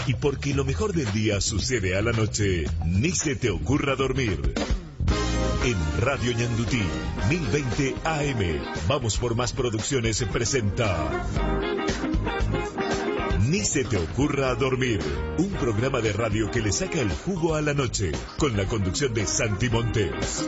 Y porque lo mejor del día sucede a la noche, ni se te ocurra dormir. En Radio Ñandutí, 1020 AM, Vamos por Más Producciones presenta Ni se te ocurra dormir, un programa de radio que le saca el jugo a la noche, con la conducción de Santi Montes.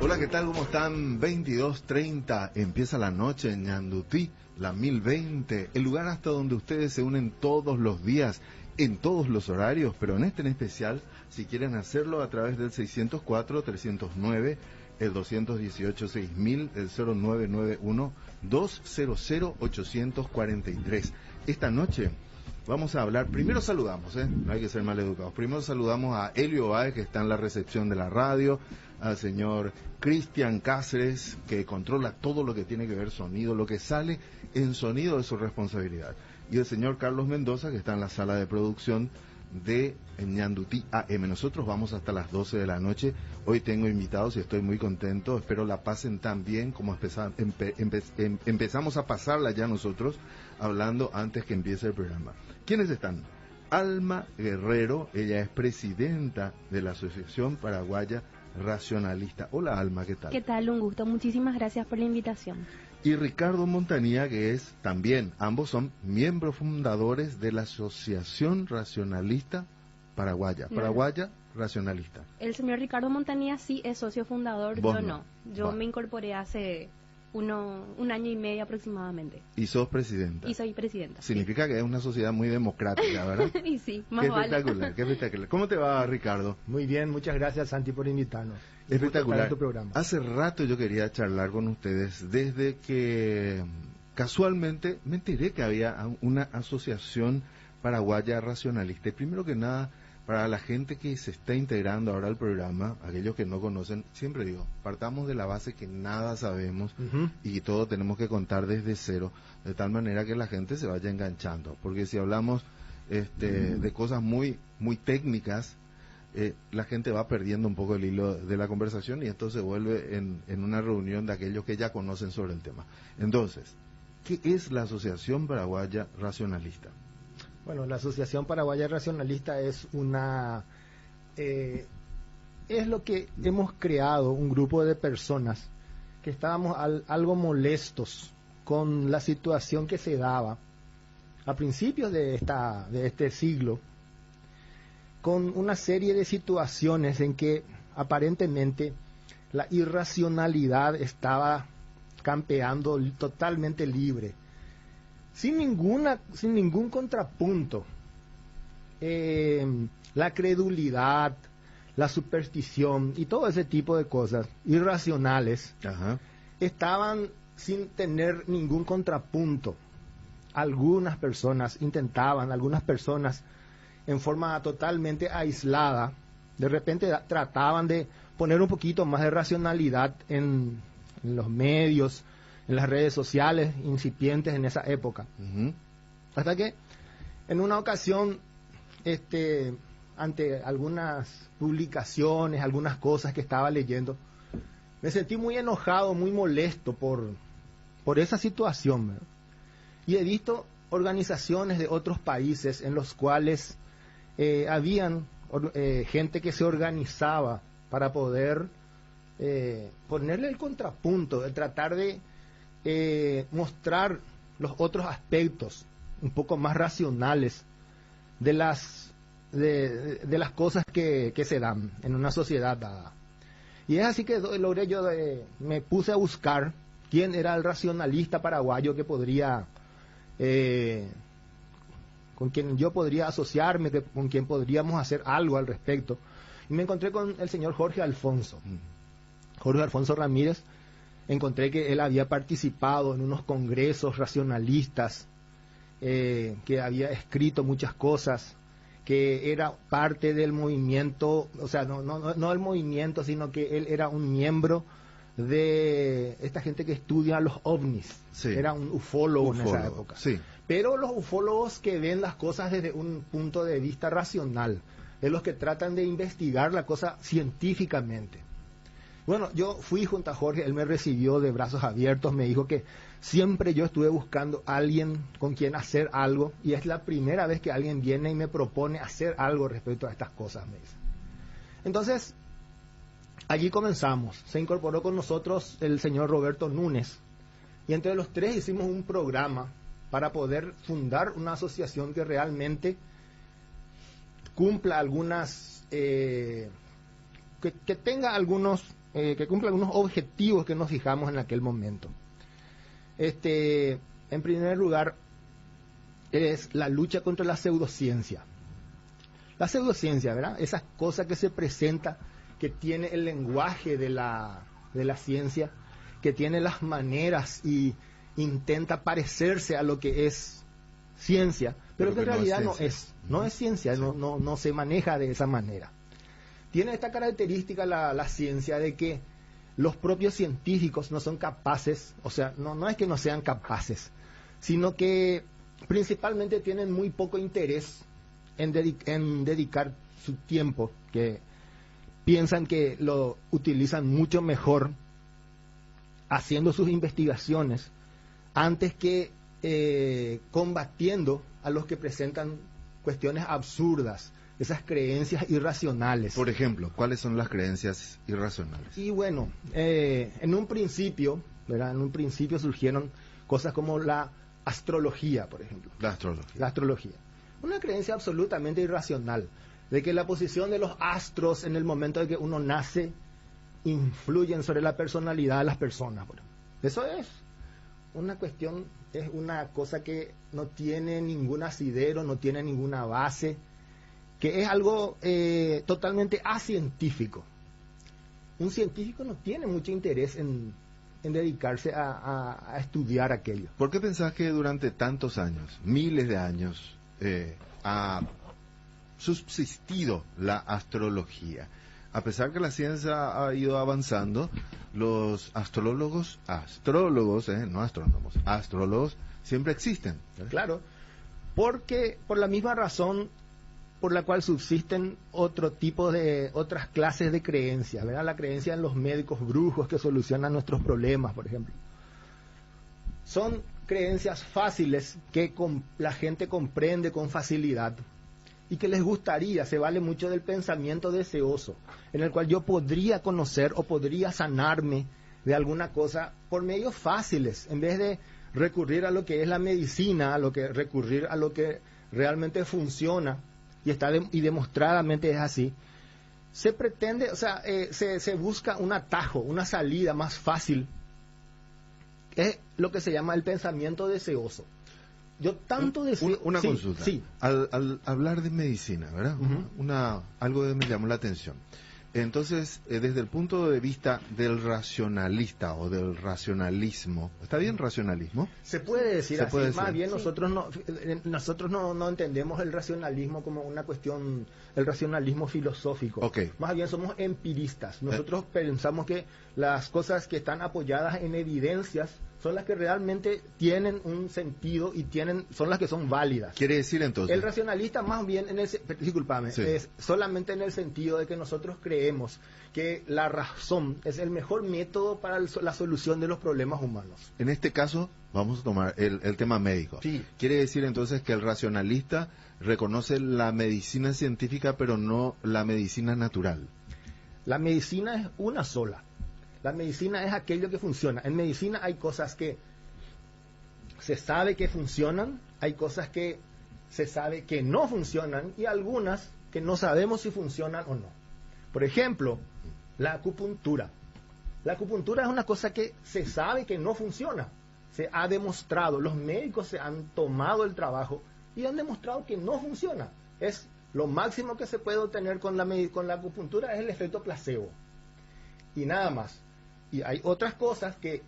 Hola, ¿qué tal? ¿Cómo están? 22:30, empieza la noche en Ñandutí, la 1020, el lugar hasta donde ustedes se unen todos los días, en todos los horarios, pero en este en especial, si quieren hacerlo a través del 604-309, el 218-6000, el 0991-200-843. Esta noche vamos a hablar, primero saludamos, no hay que ser mal educados, primero saludamos a Elio Báez, que está en la recepción de la radio, al señor Cristian Cáceres, que controla todo lo que tiene que ver sonido, lo que sale en sonido de su responsabilidad, y el señor Carlos Mendoza, que está en la sala de producción de Ñandutí AM. Nosotros vamos hasta las 12 de la noche. Hoy tengo invitados y estoy muy contento, espero la pasen tan bien como empezamos a pasarla ya nosotros, hablando antes que empiece el programa. ¿Quiénes están? Alma Guerrero, ella es presidenta de la Asociación Paraguaya Racionalista. Hola Alma, ¿qué tal? ¿Qué tal? Un gusto, muchísimas gracias por la invitación. Y Ricardo Montanía, que es también, ambos son miembros fundadores de la Asociación Racionalista Paraguaya. Paraguaya Racionalista. El señor Ricardo Montanía sí es socio fundador, yo no. Yo me incorporé hace un año y medio aproximadamente. ¿Y sos presidenta? Y soy presidenta. Significa que es una sociedad muy democrática, ¿verdad? Y sí, más qué vale. Espectacular, qué espectacular. ¿Cómo te va, Ricardo? Muy bien, muchas gracias, Santi, por invitarnos. Espectacular. Tu programa. Hace rato yo quería charlar con ustedes, desde que casualmente me enteré que había una asociación paraguaya racionalista. Y primero que nada, para la gente que se está integrando ahora al programa, aquellos que no conocen, siempre digo, partamos de la base que nada sabemos y todo tenemos que contar desde cero, de tal manera que la gente se vaya enganchando. Porque si hablamos de cosas muy, muy técnicas, la gente va perdiendo un poco el hilo de la conversación y esto se vuelve en una reunión de aquellos que ya conocen sobre el tema. Entonces, ¿qué es la Asociación Paraguaya Racionalista? Bueno, la Asociación Paraguaya Racionalista es es lo que hemos creado, un grupo de personas que estábamos algo molestos con la situación que se daba a principios de este siglo, con una serie de situaciones en que aparentemente la irracionalidad estaba campeando totalmente libre, sin ningún contrapunto. La credulidad, la superstición y todo ese tipo de cosas irracionales estaban sin tener ningún contrapunto. Algunas personas en forma totalmente aislada, de repente trataban de poner un poquito más de racionalidad en los medios, en las redes sociales incipientes en esa época. Hasta que en una ocasión, ante algunas publicaciones, algunas cosas que estaba leyendo, me sentí muy enojado, muy molesto por esa situación, ¿verdad? Y he visto organizaciones de otros países en los cuales habían gente que se organizaba para poder ponerle el contrapunto, de tratar de mostrar los otros aspectos un poco más racionales de las cosas que se dan en una sociedad dada. Y es así que logré me puse a buscar quién era el racionalista paraguayo que podría con quien yo podría asociarme, con quien podríamos hacer algo al respecto. Y me encontré con el señor Jorge Alfonso Ramírez. Encontré que él había participado en unos congresos racionalistas, que había escrito muchas cosas, que era parte del movimiento, o sea, no el movimiento, sino que él era un miembro de esta gente que estudia los ovnis. Sí. Era un ufólogo en esa época. Sí. Pero los ufólogos que ven las cosas desde un punto de vista racional, de los que tratan de investigar la cosa científicamente. Bueno, yo fui junto a Jorge, él me recibió de brazos abiertos, me dijo que siempre yo estuve buscando a alguien con quien hacer algo, y es la primera vez que alguien viene y me propone hacer algo respecto a estas cosas, me dice. Entonces, allí comenzamos. Se incorporó con nosotros el señor Roberto Núñez, y entre los tres hicimos un programa para poder fundar una asociación que realmente cumpla algunas, que tenga algunos, que cumpla algunos objetivos que nos fijamos en aquel momento. En primer lugar, es la lucha contra la pseudociencia. La pseudociencia, ¿verdad? Esa cosa que se presenta, que tiene el lenguaje de la ciencia, que tiene las maneras y intenta parecerse a lo que es ciencia, pero que en realidad no es ciencia, sí. no se maneja de esa manera. Tiene esta característica la ciencia de que los propios científicos no son capaces, o sea, no es que no sean capaces, sino que principalmente tienen muy poco interés en dedicar su tiempo, que piensan que lo utilizan mucho mejor haciendo sus investigaciones antes que combatiendo a los que presentan cuestiones absurdas, esas creencias irracionales. Por ejemplo, ¿cuáles son las creencias irracionales? Y bueno, en un principio, ¿verdad? En un principio surgieron cosas como la astrología, por ejemplo. La astrología. La astrología. Una creencia absolutamente irracional, de que la posición de los astros en el momento de que uno nace influyen sobre la personalidad de las personas. Eso es una cuestión, es una cosa que no tiene ningún asidero, no tiene ninguna base, que es algo totalmente acientífico. Un científico no tiene mucho interés en dedicarse a estudiar aquello. ¿Por qué pensás que durante tantos años, miles de años, ha subsistido la astrología? A pesar que la ciencia ha ido avanzando, los astrólogos, no astrónomos, astrólogos siempre existen, ¿verdad? Claro, porque por la misma razón por la cual subsisten otras clases de creencias, ¿verdad? La creencia en los médicos brujos que solucionan nuestros problemas, por ejemplo. Son creencias fáciles que la gente comprende con facilidad y que les gustaría, se vale mucho del pensamiento deseoso, en el cual yo podría conocer o podría sanarme de alguna cosa por medios fáciles, en vez de recurrir a lo que es la medicina, recurrir a lo que realmente funciona y demostradamente es así. Se pretende, o sea, se busca un atajo, una salida más fácil. Es lo que se llama el pensamiento deseoso. Yo tanto deseo... Una consulta. Sí. Al hablar de medicina, ¿verdad? Uh-huh. Algo que me llamó la atención. Entonces, desde el punto de vista del racionalista o del racionalismo, ¿está bien racionalismo? Se puede decir así. Más bien Sí. nosotros no entendemos el racionalismo como una cuestión, el racionalismo filosófico. Okay. Más bien somos empiristas. Nosotros pensamos que las cosas que están apoyadas en evidencias son las que realmente tienen un sentido y son las que son válidas. Quiere decir entonces... El racionalista más bien, discúlpame, Sí. es solamente en el sentido de que nosotros creemos que la razón es el mejor método para la solución de los problemas humanos. En este caso, vamos a tomar el tema médico. Sí. Quiere decir entonces que el racionalista reconoce la medicina científica, pero no la medicina natural. La medicina es una sola. La medicina es aquello que funciona. En medicina hay cosas que se sabe que funcionan, hay cosas que se sabe que no funcionan y algunas que no sabemos si funcionan o no. Por ejemplo, la acupuntura. La acupuntura es una cosa que se sabe que no funciona. Se ha demostrado, los médicos se han tomado el trabajo y han demostrado que no funciona. Es lo máximo que se puede obtener con la acupuntura es el efecto placebo. Y nada más. Y hay otras cosas que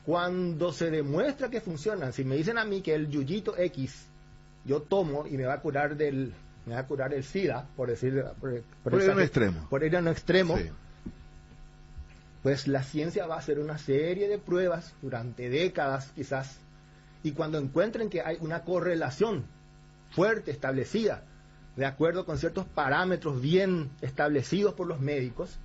cuando se demuestra que funcionan, si me dicen a mí que el yuyito X yo tomo y me va a curar el SIDA, por decir por ir a un extremo. Por ir a un extremo, Sí. pues la ciencia va a hacer una serie de pruebas durante décadas quizás, y cuando encuentren que hay una correlación fuerte, establecida, de acuerdo con ciertos parámetros bien establecidos por los médicos,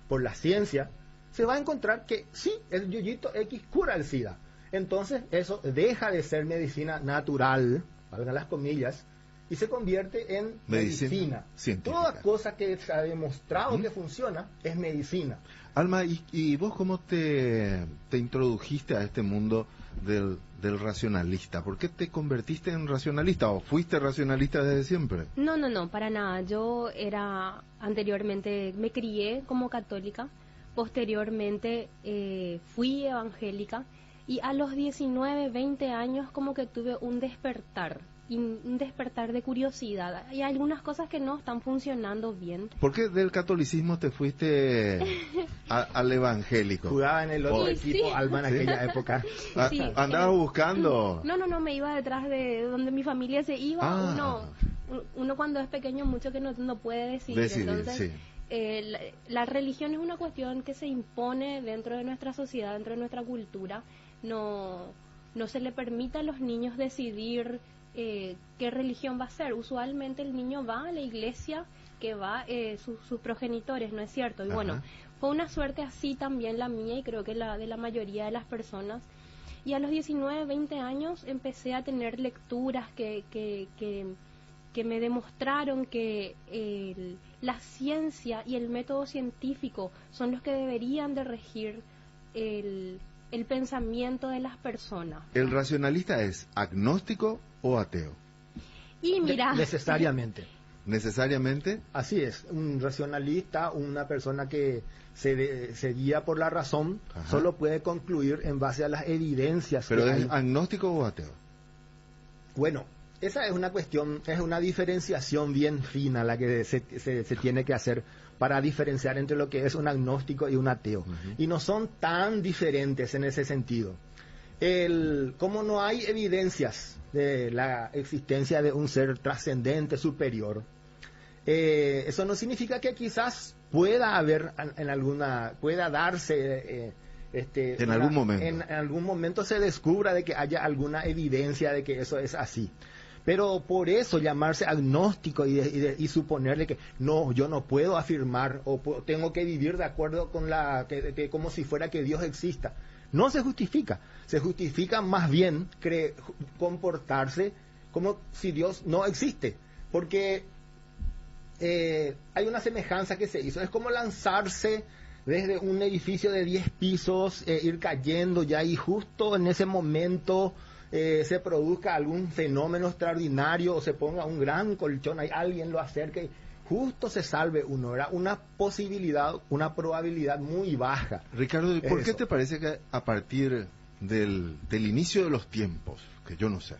por la ciencia, se va a encontrar que sí, el yuyito X cura el SIDA. Entonces eso deja de ser medicina natural, valga las comillas, y se convierte en medicina científica. Toda cosa que se ha demostrado que funciona es medicina. Alma, ¿y vos cómo te introdujiste a este mundo del racionalista? ¿Por qué te convertiste en racionalista o fuiste racionalista desde siempre? No, para nada. Yo anteriormente me crié como católica, posteriormente fui evangélica y a los 19, 20 años como que tuve un despertar de curiosidad. Hay algunas cosas que no están funcionando bien. ¿Por qué del catolicismo te fuiste al evangélico? Jugaba en el otro equipo, Alma, en aquella época. Sí, ¿Andabas buscando? No, me iba detrás de donde mi familia se iba. Uno cuando es pequeño mucho que no puede decidir. Entonces, la religión es una cuestión que se impone dentro de nuestra sociedad, dentro de nuestra cultura. No se le permite a los niños decidir qué religión va a ser. Usualmente el niño va a la iglesia que va sus progenitores, ¿no es cierto? Y bueno, fue una suerte así también la mía y creo que la de la mayoría de las personas. Y a los 19, 20 años empecé a tener lecturas que me demostraron que la ciencia y el método científico son los que deberían de regir el pensamiento de las personas. ¿El racionalista es agnóstico o ateo? Y mira, necesariamente. ¿Necesariamente? Así es, un racionalista, una persona que se guía por la razón, solo puede concluir en base a las evidencias. ¿Pero es agnóstico o ateo? Bueno, esa es una cuestión, es una diferenciación bien fina la que se tiene que hacer para diferenciar entre lo que es un agnóstico y un ateo. Y no son tan diferentes en ese sentido. Como no hay evidencias de la existencia de un ser trascendente superior, eso no significa que quizás pueda haber pueda darse en algún momento. En algún momento se descubra de que haya alguna evidencia de que eso es así. Pero por eso llamarse agnóstico y suponerle que no, yo no puedo afirmar o tengo que vivir de acuerdo con como si fuera que Dios exista. No se justifica. Se justifica más bien comportarse como si Dios no existe. Porque hay una semejanza que se hizo. Es como lanzarse desde un edificio de 10 pisos, ir cayendo ya y justo en ese momento se produzca algún fenómeno extraordinario o se ponga un gran colchón, hay alguien lo acerque y justo se salve uno. Era una posibilidad, una probabilidad muy baja. Ricardo, ¿y por qué te parece que a partir del inicio de los tiempos, que yo no sé,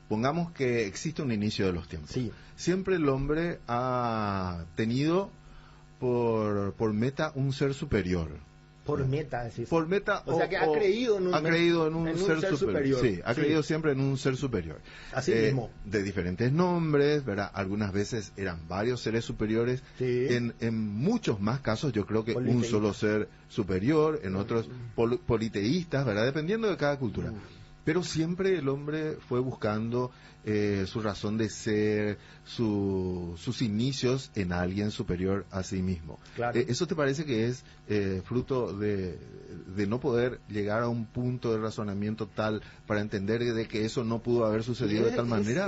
pongamos que existe un inicio de los tiempos, siempre el hombre ha tenido por meta un ser superior? Por meta, decís. Por meta, o sea que ha creído en un ser superior. Sí, ha creído siempre en un ser superior. Así mismo. De diferentes nombres, ¿verdad? Algunas veces eran varios seres superiores. En muchos más casos yo creo que un solo ser superior, en otros politeístas, ¿verdad? Dependiendo de cada cultura. Pero siempre el hombre fue buscando su razón de ser, sus inicios en alguien superior a sí mismo. Claro. ¿Eso te parece que es fruto de no poder llegar a un punto de razonamiento tal para entender de que eso no pudo haber sucedido de tal manera?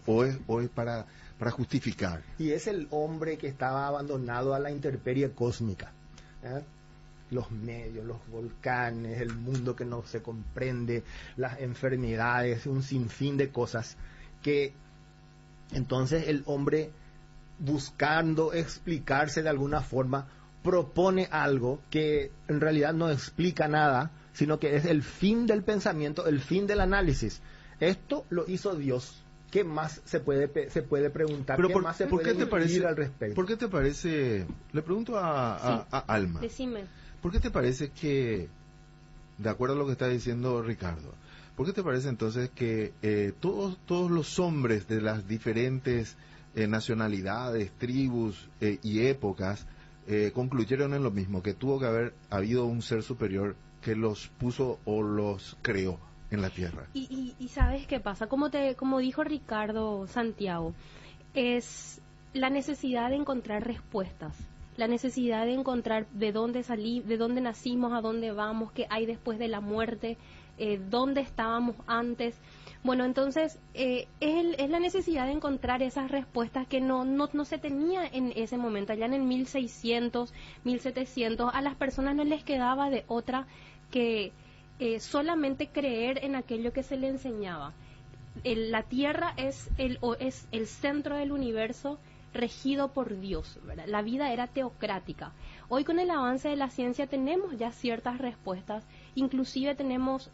¿O es para justificar? Y es el hombre que estaba abandonado a la intemperie cósmica. Los medios, los volcanes, el mundo que no se comprende, las enfermedades, un sinfín de cosas que entonces el hombre, buscando explicarse de alguna forma, propone algo que en realidad no explica nada, sino que es el fin del pensamiento, el fin del análisis. Esto lo hizo Dios. ¿Qué más se puede preguntar? Pero ¿Qué más se puede decir al respecto? ¿Por qué te parece? Le pregunto a Alma. Decime. ¿Por qué te parece que, de acuerdo a lo que está diciendo Ricardo, por qué te parece entonces que todos los hombres de las diferentes nacionalidades, tribus y épocas concluyeron en lo mismo, que tuvo que haber habido un ser superior que los puso o los creó en la tierra? Y ¿sabes qué pasa? Como dijo Ricardo Santiago, es la necesidad de encontrar respuestas. la necesidad de encontrar de dónde de dónde nacimos, a dónde vamos, qué hay después de la muerte, dónde estábamos antes. Bueno, entonces es la necesidad de encontrar esas respuestas que no se tenía en ese momento. Allá en el 1600, 1700, a las personas no les quedaba de otra que solamente creer en aquello que se le enseñaba. La Tierra es el centro del universo, regido por Dios, ¿verdad? La vida era teocrática. Hoy, con el avance de la ciencia, tenemos ya ciertas respuestas, inclusive tenemos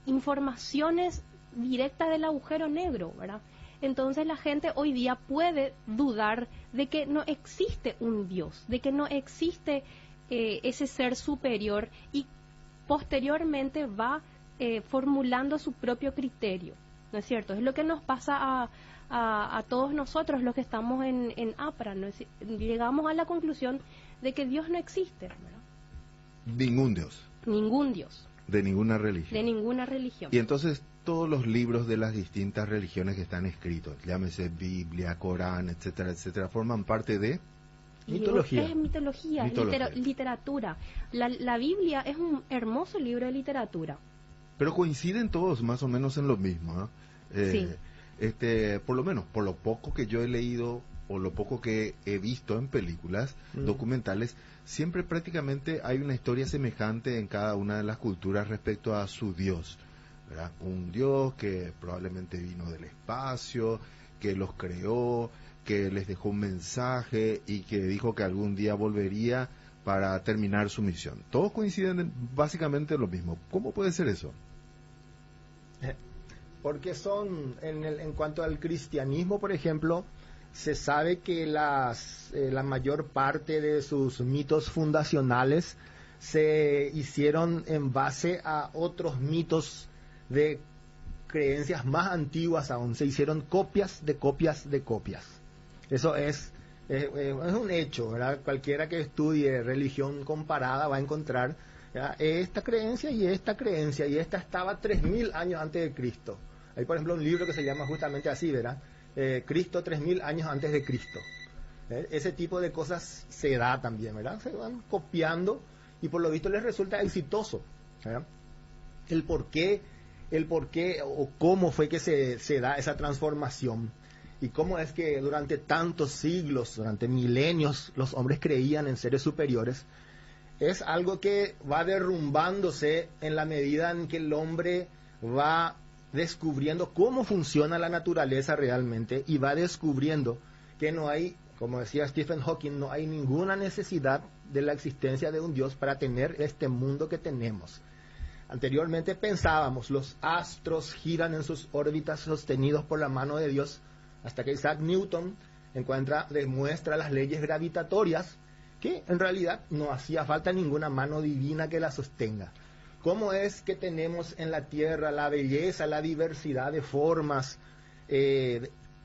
informaciones directas del agujero negro, ¿verdad? Entonces la gente hoy día puede dudar de que no existe un Dios, de que no existe ese ser superior, y posteriormente va formulando su propio criterio, ¿no es cierto? Es lo que nos pasa a todos nosotros los que estamos en APRA, ¿no? Llegamos a la conclusión de que Dios no existe, ¿verdad? Ningún Dios. Ningún Dios. De ninguna religión. De ninguna religión. Y entonces todos los libros de las distintas religiones que están escritos, llámese Biblia, Corán, etcétera, etcétera, forman parte de mitología. Es mitología. Literatura. La Biblia es un hermoso libro de literatura. Pero coinciden todos más o menos en lo mismo, ¿eh? Sí. Por lo menos, por lo poco que yo he leído o lo poco que he visto en películas, documentales, siempre prácticamente hay una historia semejante en cada una de las culturas respecto a su Dios, ¿verdad? Un Dios que probablemente vino del espacio, que los creó, que les dejó un mensaje y que dijo que algún día volvería para terminar su misión. Todos coinciden básicamente en lo mismo. ¿Cómo puede ser eso? Porque en cuanto al cristianismo, por ejemplo, se sabe que la mayor parte de sus mitos fundacionales se hicieron en base a otros mitos de creencias más antiguas aún. Se hicieron copias de copias de copias. Eso es un hecho, ¿verdad? Cualquiera que estudie religión comparada va a encontrar, ¿verdad?, esta creencia, y esta estaba 3000 años antes de Cristo. Hay, por ejemplo, un libro que se llama justamente así, ¿verdad? Cristo 3000 años antes de Cristo. Ese tipo de cosas se da también, ¿verdad? Se van copiando y por lo visto les resulta exitoso, ¿verdad? El por qué o cómo fue que se da esa transformación, y cómo es que durante tantos siglos, durante milenios, los hombres creían en seres superiores, es algo que va derrumbándose en la medida en que el hombre va descubriendo cómo funciona la naturaleza realmente, y va descubriendo que no hay, como decía Stephen Hawking, no hay ninguna necesidad de la existencia de un Dios para tener este mundo que tenemos. Anteriormente pensábamos, los astros giran en sus órbitas sostenidos por la mano de Dios, hasta que Isaac Newton demuestra las leyes gravitatorias, que en realidad no hacía falta ninguna mano divina que la sostenga. ¿Cómo es que tenemos en la Tierra la belleza, la diversidad de formas,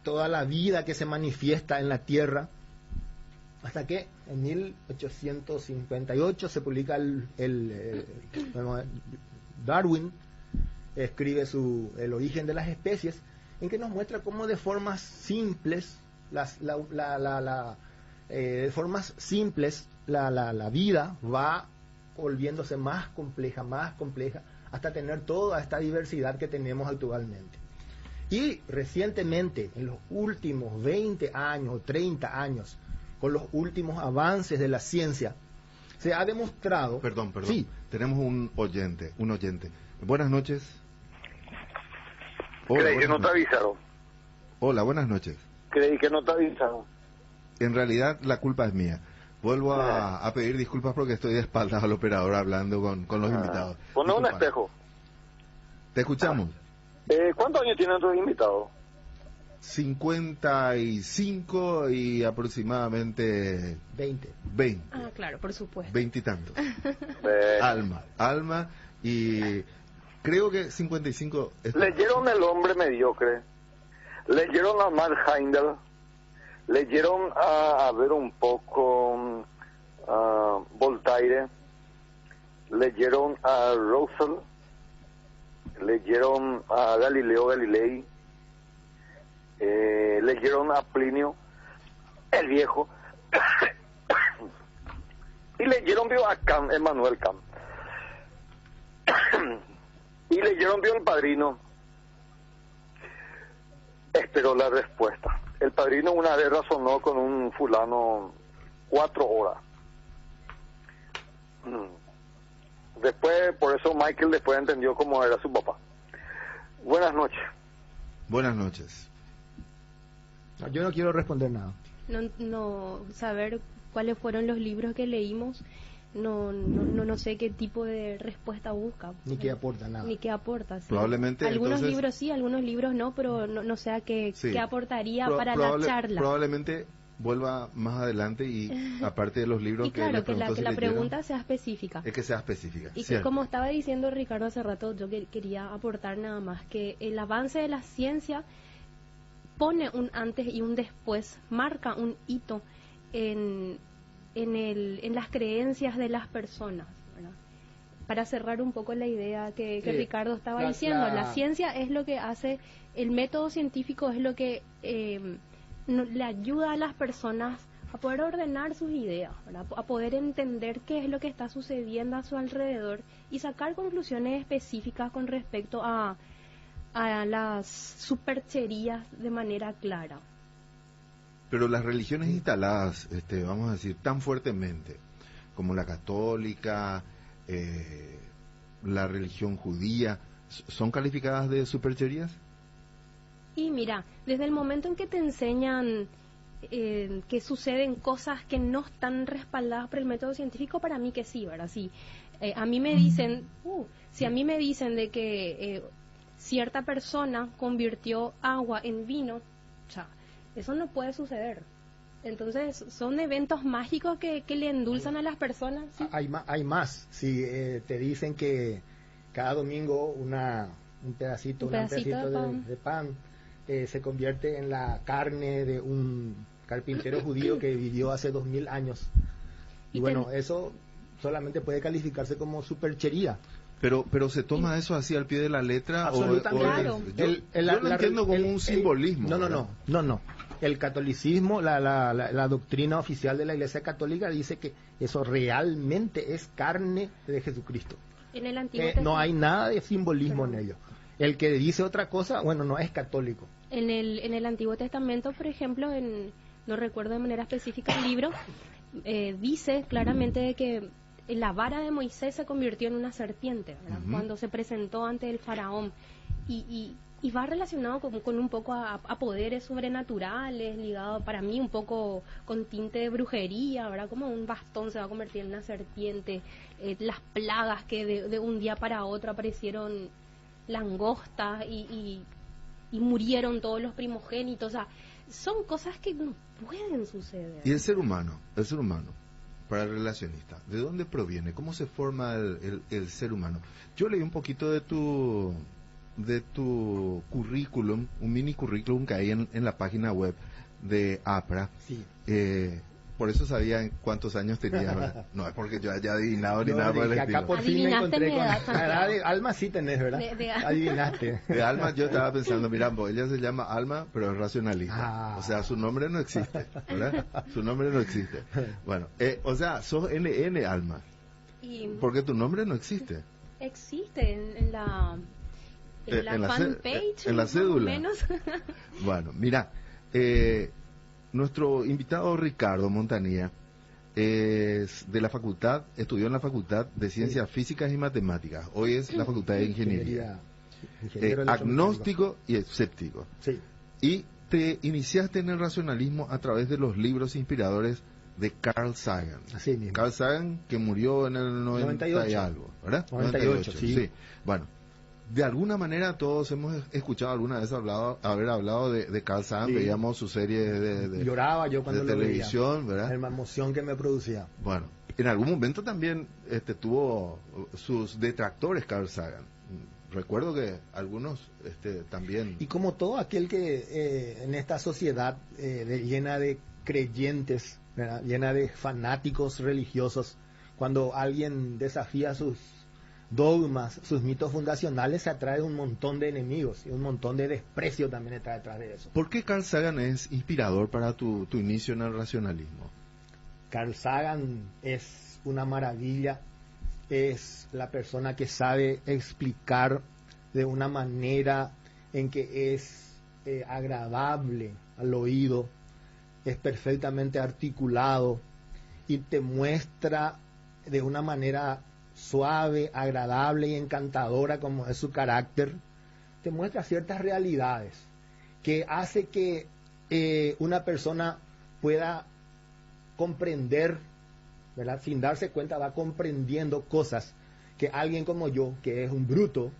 toda la vida que se manifiesta en la Tierra? Hasta que en 1858 se publica Darwin escribe El origen de las especies, en que nos muestra cómo de formas simples la vida va volviéndose más compleja, hasta tener toda esta diversidad que tenemos actualmente. Y recientemente, en los últimos 20 años o 30 años, con los últimos avances de la ciencia, se ha demostrado... Perdón. Sí. Tenemos un oyente. Buenas noches. Hola, Creí que no te avisaron. Hola, buenas noches. Creí que no te avisaron. En realidad la culpa es mía. Vuelvo a pedir disculpas porque estoy de espaldas al operador hablando con los invitados. Ponme un espejo. Te escuchamos. ¿Cuántos años tienen tus invitados? 55 y aproximadamente 20. Ah, claro, por supuesto. 20 y tantos. Alma, y creo que 55... Leyeron El hombre mediocre, leyeron a Max Heindel, leyeron a ver un poco Voltaire, leyeron a Russell, leyeron a Galileo Galilei, leyeron a Plinio el Viejo, Y leyeron vio a Kant, Emmanuel Kant. Y leyeron vio El Padrino. Esperó la respuesta. El Padrino una vez razonó con un fulano 4 horas. Después, por eso Michael después entendió cómo era su papá. Buenas noches. Buenas noches. Yo no quiero responder nada. No saber cuáles fueron los libros que leímos, no sé qué tipo de respuesta busca. Ni qué aporta nada. Ni qué aporta. Sí. Probablemente algunos entonces, libros sí, algunos libros no, pero no sé a qué aportaría para la charla. Probablemente vuelva más adelante y aparte de los libros y claro, que la pregunta sea específica. Es que sea específica. Y que, como estaba diciendo Ricardo hace rato, yo quería aportar nada más que el avance de la ciencia pone un antes y un después, marca un hito en las creencias de las personas, ¿verdad? Para cerrar un poco la idea que Ricardo estaba diciendo, la ciencia es lo que hace, el método científico es lo que le ayuda a las personas a poder ordenar sus ideas, ¿verdad? A poder entender qué es lo que está sucediendo a su alrededor y sacar conclusiones específicas con respecto a las supercherías de manera clara. Pero las religiones instaladas, vamos a decir, tan fuertemente como la católica, la religión judía, ¿son calificadas de supercherías? Y mira, desde el momento en que te enseñan que suceden cosas que no están respaldadas por el método científico, para mí que sí, ¿verdad? Sí. A mí me dicen, si a mí me dicen de que cierta persona convirtió agua en vino, eso no puede suceder. Entonces, son eventos mágicos que le endulzan a las personas. ¿Sí? Hay más. Si te dicen que cada domingo un pedacito de pan se convierte en la carne de un carpintero judío que vivió hace 2000 años. Y bueno, eso solamente puede calificarse como superchería. Pero se toma eso así al pie de la letra. Absolutamente. Claro. Yo lo entiendo como un simbolismo. No. El catolicismo, la doctrina oficial de la Iglesia Católica dice que eso realmente es carne de Jesucristo. En el Antiguo Testamento no hay nada de simbolismo en ello. El que dice otra cosa, bueno, no es católico. En el Antiguo Testamento, por ejemplo, no recuerdo de manera específica el libro, dice claramente de que la vara de Moisés se convirtió en una serpiente, ¿verdad? Cuando se presentó ante el faraón. Y va relacionado con un poco a poderes sobrenaturales, ligado para mí un poco con tinte de brujería, ¿verdad? Como un bastón se va a convertir en una serpiente, las plagas que de un día para otro aparecieron langostas y murieron todos los primogénitos. O sea, son cosas que no pueden suceder. Y el ser humano, para el relacionista, ¿de dónde proviene? ¿Cómo se forma el ser humano? Yo leí un poquito de tu currículum, un mini currículum que hay en la página web de APRA. Sí. Por eso sabía cuántos años tenía. No es porque yo haya adivinado ni nada por el estilo. Acá por fin me encontré con la edad de Alma, sí tenés, ¿verdad? Adivinaste. De Alma yo estaba pensando, mira, ella se llama Alma, pero es racionalista. O sea, su nombre no existe, ¿verdad? Su nombre no existe. Bueno, o sea, sos NN Alma. Porque tu nombre no existe. Existe en la fanpage, en la cédula. Menos. Bueno, mira, nuestro invitado Ricardo Montanía es de la facultad, estudió en la Facultad de Ciencias Físicas y Matemáticas. Hoy es la Facultad de Ingeniería. Agnóstico y escéptico. Sí. Y te iniciaste en el racionalismo a través de los libros inspiradores de Carl Sagan. Así mismo. Carl Sagan, que murió en el 98 y algo, ¿verdad? 98, sí. Bueno, de alguna manera todos hemos escuchado alguna vez haber hablado de Carl Sagan, sí. Veíamos su serie de lloraba yo cuando de televisión, ¿verdad? La emoción que me producía. Bueno, en algún momento también tuvo sus detractores Carl Sagan. Recuerdo que algunos también. Y como todo aquel que en esta sociedad llena de creyentes, ¿verdad? Llena de fanáticos religiosos, cuando alguien desafía sus dogmas, sus mitos fundacionales, se atrae un montón de enemigos y un montón de desprecio también está detrás de eso. ¿Por qué Carl Sagan es inspirador para tu inicio en el racionalismo? Carl Sagan es una maravilla, es la persona que sabe explicar de una manera en que es agradable al oído, es perfectamente articulado y te muestra de una manera suave, agradable y encantadora como es su carácter, te muestra ciertas realidades que hace que una persona pueda comprender, ¿verdad? Sin darse cuenta va comprendiendo cosas que alguien como yo, que es un bruto,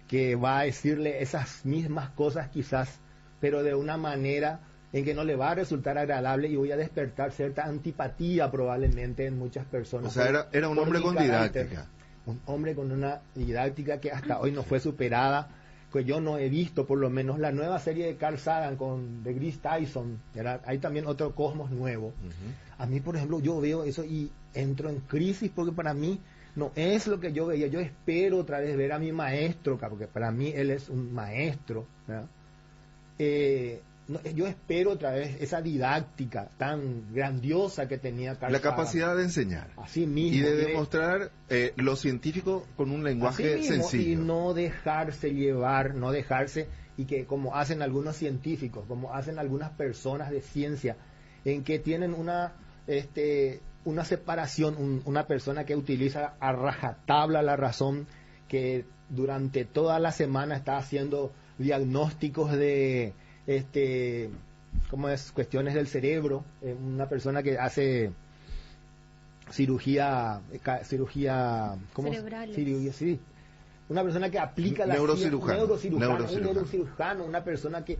que va a decirle esas mismas cosas quizás, pero de una manera en que no le va a resultar agradable y voy a despertar cierta antipatía probablemente en muchas personas. O sea, era un hombre con didáctica. Un hombre con una didáctica que hasta hoy no fue superada, que yo no he visto, por lo menos la nueva serie de Carl Sagan con Degree Tyson, ¿verdad? Hay también otro cosmos nuevo. A mí, por ejemplo, yo veo eso y entro en crisis porque para mí no es lo que yo veía. Yo espero otra vez ver a mi maestro, porque para mí él es un maestro, ¿verdad? Yo espero otra vez esa didáctica tan grandiosa que tenía Carl Sagan. La capacidad de enseñar. Así mismo. Y de demostrar lo científico con un lenguaje mismo, sencillo. Y no dejarse llevar, no dejarse, y que como hacen algunos científicos, como hacen algunas personas de ciencia, en que tienen una separación, una persona que utiliza a rajatabla la razón, que durante toda la semana está haciendo diagnósticos de ¿cómo es? Cuestiones del cerebro, una persona que hace cirugía ¿cómo? Cerebrales. Sí. Una persona que aplica la neurocirujano, una persona que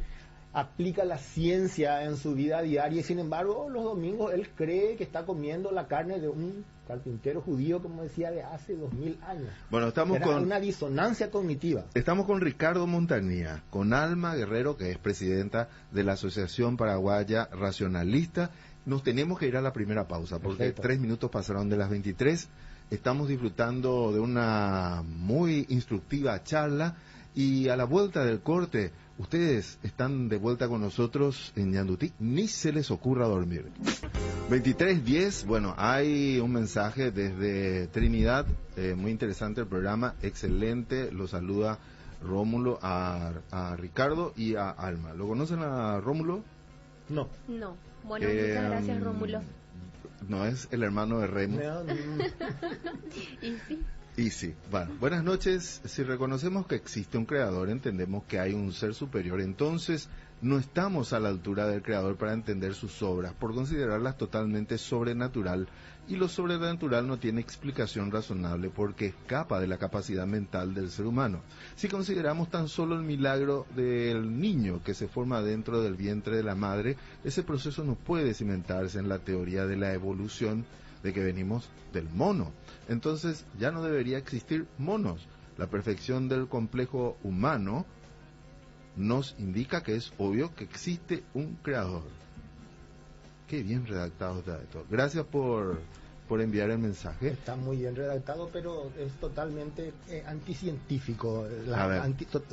aplica la ciencia en su vida diaria y sin embargo los domingos él cree que está comiendo la carne de un carpintero judío, como decía, de hace 2000 años. Bueno, estamos con una disonancia cognitiva. Estamos con Ricardo Montañía, con Alma Guerrero, que es presidenta de la Asociación Paraguaya Racionalista. Nos tenemos que ir a la primera pausa porque Perfecto. 3 minutos pasaron de las 23. Estamos disfrutando de una muy instructiva charla y a la vuelta del corte ustedes están de vuelta con nosotros en Ñandutí, ni se les ocurra dormir. 23:10, bueno, hay un mensaje desde Trinidad, muy interesante el programa, excelente, lo saluda Rómulo a Ricardo y a Alma. ¿Lo conocen a Rómulo? No. Bueno, muchas gracias, Rómulo. No es el hermano de Remo. Y sí. Y sí, bueno, buenas noches. Si reconocemos que existe un creador, entendemos que hay un ser superior. Entonces, no estamos a la altura del creador para entender sus obras, por considerarlas totalmente sobrenatural. Y lo sobrenatural no tiene explicación razonable porque escapa de la capacidad mental del ser humano. Si consideramos tan solo el milagro del niño que se forma dentro del vientre de la madre, ese proceso no puede cimentarse en la teoría de la evolución, de que venimos del mono. Entonces ya no debería existir monos. La perfección del complejo humano nos indica que es obvio que existe un creador. Qué bien redactado está esto. Gracias por enviar el mensaje. Está muy bien redactado, pero es totalmente anticientífico.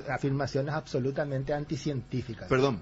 Afirmaciones absolutamente anticientíficas. Perdón.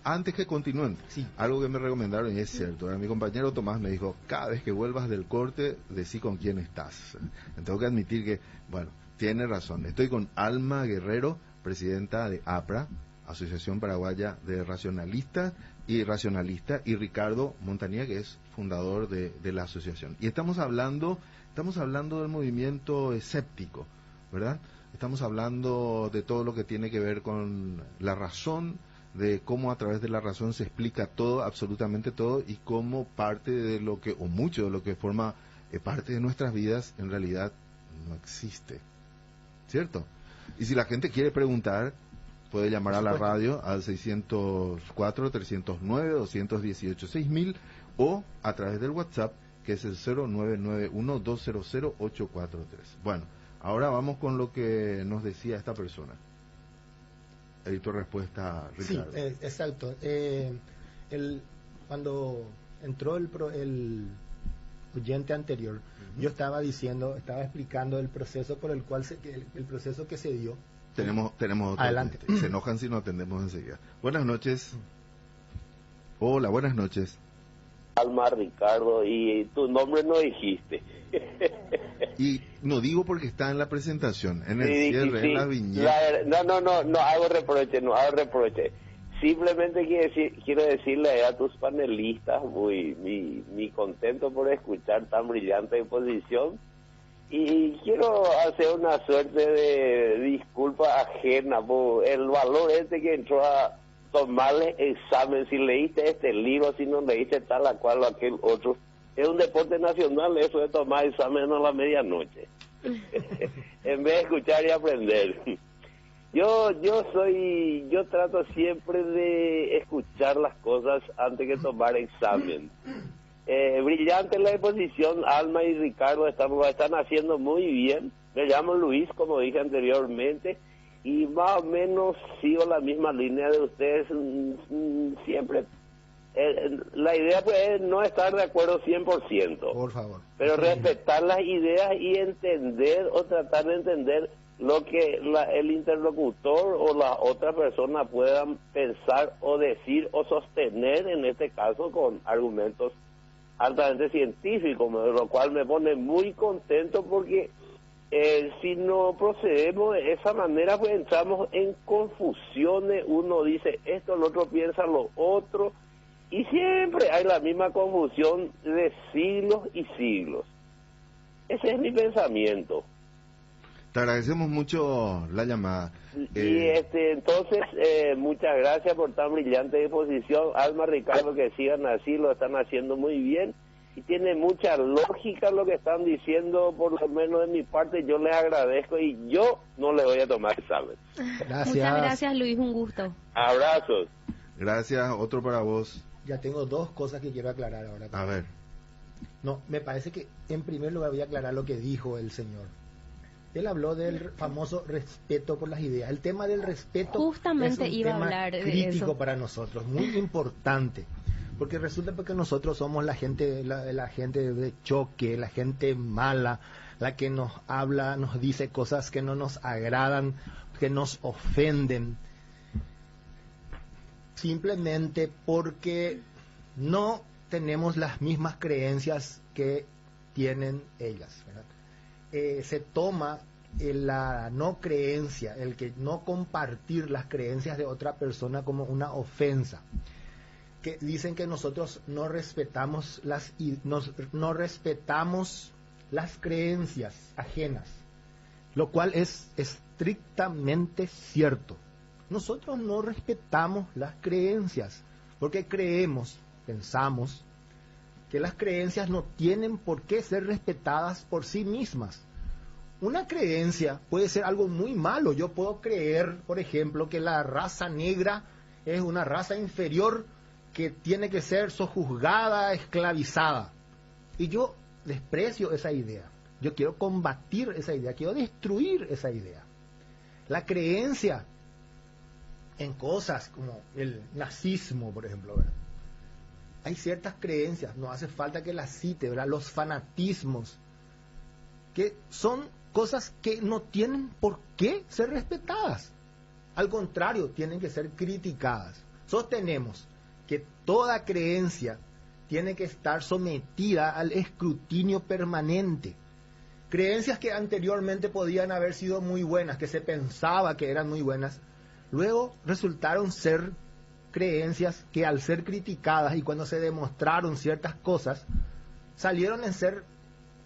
Antes que continúen, sí. Algo que me recomendaron y es cierto. Mi compañero Tomás me dijo, cada vez que vuelvas del corte, decí con quién estás. Tengo que admitir que, bueno, tiene razón. Estoy con Alma Guerrero, presidenta de APRA, Asociación Paraguaya de Racionalista, y Ricardo Montañía, que es fundador de la asociación. Y estamos hablando del movimiento escéptico, ¿verdad? Estamos hablando de todo lo que tiene que ver con la razón, de cómo a través de la razón se explica todo, absolutamente todo, y cómo parte de lo que, o mucho de lo que forma parte de nuestras vidas, en realidad no existe. ¿Cierto? Y si la gente quiere preguntar, puede llamar a la radio al 604-309-218-6000 o a través del WhatsApp, que es el 0991-200-843. Bueno, ahora vamos con lo que nos decía esta persona. Tu respuesta, Ricardo. Sí, exacto. Cuando entró el oyente anterior, yo estaba explicando el proceso por el cual el proceso que se dio. Tenemos otro. Adelante. Se enojan si no atendemos enseguida. Buenas noches. Hola, buenas noches. Alma, Ricardo, y tu nombre no dijiste. Y no digo porque está en la presentación, en el cierre, sí, en la viñeta. No hago reproche. Simplemente quiero decirle a tus panelistas mi contento por escuchar tan brillante exposición, y quiero hacer una suerte de disculpa ajena por el valor que entró a tomarle examen, si leíste este libro, si no leíste tal a cual o aquel otro. Es un deporte nacional eso de tomar examen a la medianoche en vez de escuchar y aprender. Yo trato siempre de escuchar las cosas antes que tomar examen. Brillante la exposición, Alma y Ricardo están haciendo muy bien. Me llamo Luis, como dije anteriormente, y más o menos sigo la misma línea de ustedes siempre. La idea pues es no estar de acuerdo 100%. Por favor. Pero respetar las ideas y entender o tratar de entender lo que el interlocutor o la otra persona puedan pensar o decir o sostener, en este caso con argumentos altamente científicos, lo cual me pone muy contento porque si no procedemos de esa manera pues entramos en confusiones. Uno dice esto, el otro piensa lo otro, y siempre hay la misma confusión de siglos y siglos. Ese es mi pensamiento. Te agradecemos mucho la llamada. Entonces, muchas gracias por tan brillante exposición. Alma, Ricardo, que sigan así, lo están haciendo muy bien. Y tiene mucha lógica lo que están diciendo, por lo menos de mi parte, yo les agradezco y yo no les voy a tomar examen. Gracias. Muchas gracias, Luis, un gusto. Abrazos. Gracias, otro para vos. Ya tengo dos cosas que quiero aclarar ahora. A ver. No, me parece que en primer lugar voy a aclarar lo que dijo el señor. Él habló del famoso respeto por las ideas. El tema del respeto justamente es un iba tema a hablar de crítico eso para nosotros, muy importante, porque resulta que nosotros somos la gente de choque, la gente mala, la que nos habla, nos dice cosas que no nos agradan, que nos ofenden, simplemente porque no tenemos las mismas creencias que tienen ellas, ¿verdad? Se toma la no creencia, el que no compartir las creencias de otra persona como una ofensa. Que dicen que nosotros no respetamos no respetamos las creencias ajenas, lo cual es estrictamente cierto. Nosotros no respetamos las creencias porque pensamos que las creencias no tienen por qué ser respetadas por sí mismas. Una creencia puede ser algo muy malo. Yo puedo creer, por ejemplo, que la raza negra es una raza inferior que tiene que ser sojuzgada, esclavizada. Y yo desprecio esa idea. Yo quiero combatir esa idea, quiero destruir esa idea. La creencia en cosas como el nazismo, por ejemplo, ¿verdad? Hay ciertas creencias, no hace falta que las cite, ¿verdad? Los fanatismos, que son cosas que no tienen por qué ser respetadas. Al contrario, tienen que ser criticadas. Sostenemos que toda creencia tiene que estar sometida al escrutinio permanente. Creencias que anteriormente podían haber sido muy buenas, que se pensaba que eran muy buenas, luego resultaron ser creencias que al ser criticadas y cuando se demostraron ciertas cosas, salieron en ser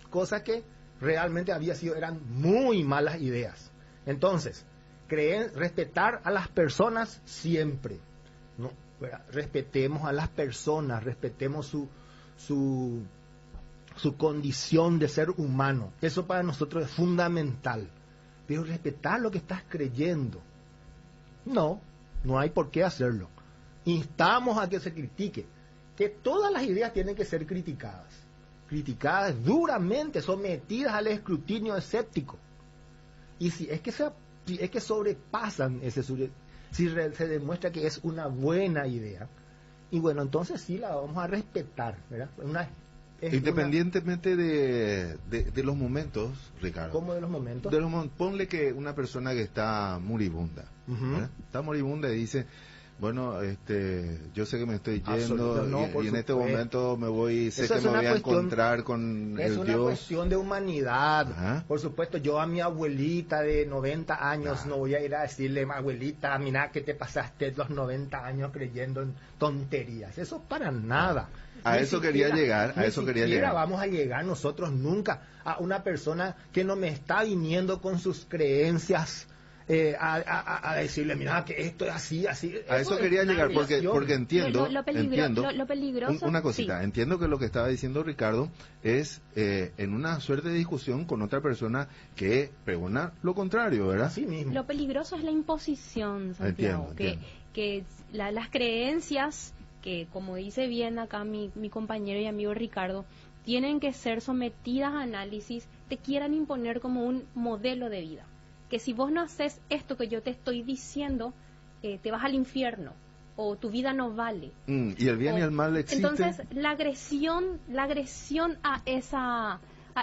cosas que realmente eran muy malas ideas. Entonces, respetar a las personas siempre, ¿no? Respetemos a las personas, respetemos su condición de ser humano. Eso para nosotros es fundamental. Pero respetar lo que estás creyendo, no hay por qué hacerlo. Instamos a que se critique, que todas las ideas tienen que ser criticadas duramente, sometidas al escrutinio escéptico. Y si es que sobrepasan si se demuestra que es una buena idea, y bueno, entonces sí la vamos a respetar, ¿verdad? Independientemente de los momentos, Ricardo. ¿Cómo de los momentos? Ponle que una persona que está moribunda, uh-huh, está moribunda y dice, Bueno, yo sé que me estoy yendo y en este momento me voy, sé que me voy a encontrar con el Dios. Es una cuestión de humanidad. Ajá. Por supuesto, yo a mi abuelita de 90 años no voy a ir a decirle, abuelita, mira que te pasaste los 90 años creyendo en tonterías. Eso para nada. A eso quería llegar, vamos a llegar nosotros nunca a una persona que no me está viniendo con sus creencias a decirle, mira, que esto es así. A eso quería llegar, porque entiendo, lo peligroso. Una cosita, sí. Entiendo que lo que estaba diciendo Ricardo es en una suerte de discusión con otra persona que pregona lo contrario, ¿verdad? Así mismo. Lo peligroso es la imposición, Santiago, que las creencias, que como dice bien acá mi compañero y amigo Ricardo, tienen que ser sometidas a análisis, te quieran imponer como un modelo de vida. Que si vos no haces esto que yo te estoy diciendo, te vas al infierno, o tu vida no vale. Y el bien y el mal existen. Entonces, la agresión a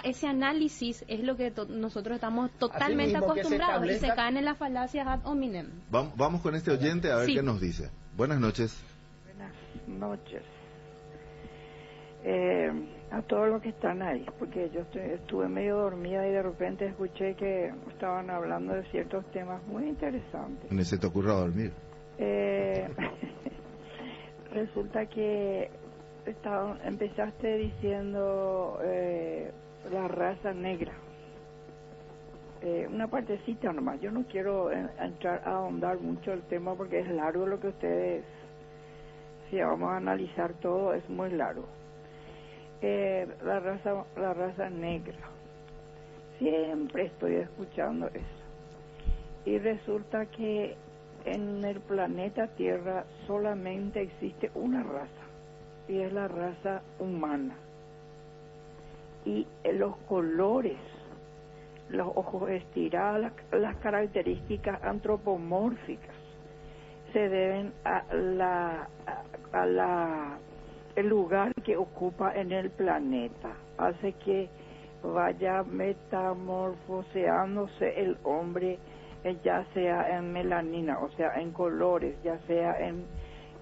ese análisis es lo que nosotros estamos totalmente acostumbrados, y se caen en las falacias ad hominem. Vamos con este oyente a ver qué nos dice. Buenas noches. Buenas noches. A todos los que están ahí, porque yo estuve medio dormida y de repente escuché que estaban hablando de ciertos temas muy interesantes. ¿No se te ocurra dormir? Resulta que empezaste diciendo la raza negra. Una partecita nomás. Yo no quiero entrar a ahondar mucho el tema porque es largo lo que ustedes... Si vamos a analizar todo, es muy largo. La raza negra. Siempre estoy escuchando eso. Y resulta que en el planeta Tierra solamente existe una raza, y es la raza humana. Y los colores, los ojos estirados, las características antropomórficas se deben a el lugar que ocupa en el planeta. Hace que vaya metamorfoseándose el hombre, ya sea en melanina, o sea, en colores, ya sea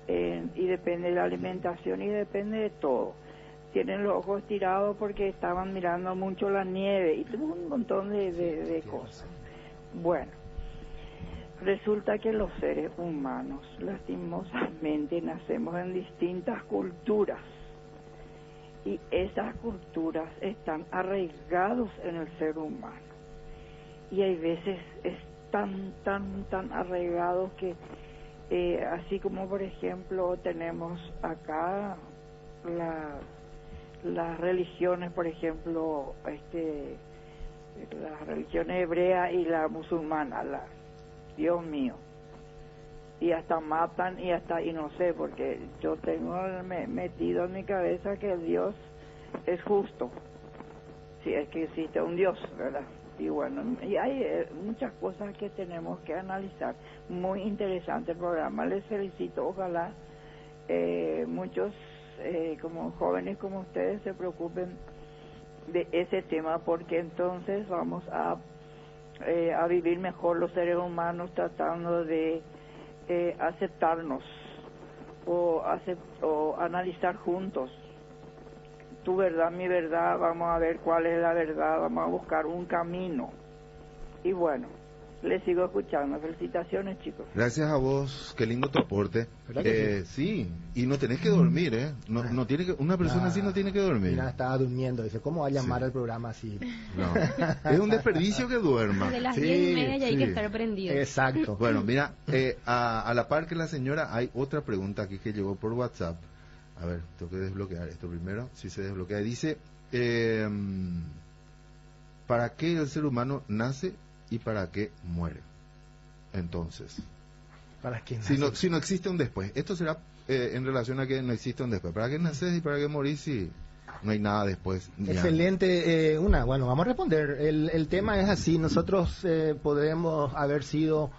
y depende de la alimentación y depende de todo. Tienen los ojos tirados porque estaban mirando mucho la nieve y un montón de cosas. Bueno, resulta que los seres humanos, lastimosamente, nacemos en distintas culturas y esas culturas están arraigados en el ser humano. Y hay veces es tan arraigados que, así como por ejemplo tenemos acá las religiones, por ejemplo, la religión hebrea y la musulmana, Dios mío, y hasta matan y no sé, porque yo tengo metido en mi cabeza que el Dios es justo, si es que existe un Dios, ¿verdad? Y bueno, y hay muchas cosas que tenemos que analizar. Muy interesante el programa, les felicito. Ojalá muchos como jóvenes como ustedes se preocupen de ese tema, porque entonces vamos a vivir mejor los seres humanos, tratando de aceptarnos o analizar juntos tu verdad, mi verdad. Vamos a ver cuál es la verdad, vamos a buscar un camino. Y bueno, les sigo escuchando. Felicitaciones, chicos. Gracias a vos, qué lindo tu aporte. Sí, y no tenés que dormir, no tiene que, una persona así no tiene que dormir. Mira, estaba durmiendo, dice, ¿cómo va a llamar al programa así? No, es un desperdicio que duerma. De las 10:30 ya hay que estar prendido. Exacto. Bueno, mira, a la par que la señora, hay otra pregunta aquí que llegó por WhatsApp. A ver, tengo que desbloquear esto primero. Si se desbloquea, dice, ¿para qué el ser humano nace y para qué muere? Entonces, ¿para qué nace? Si no existe un después. Esto será en relación a que no existe un después. ¿Para qué naces y para qué morís si no hay nada después? Excelente. Bueno, vamos a responder. El tema es así. Nosotros podemos haber sido...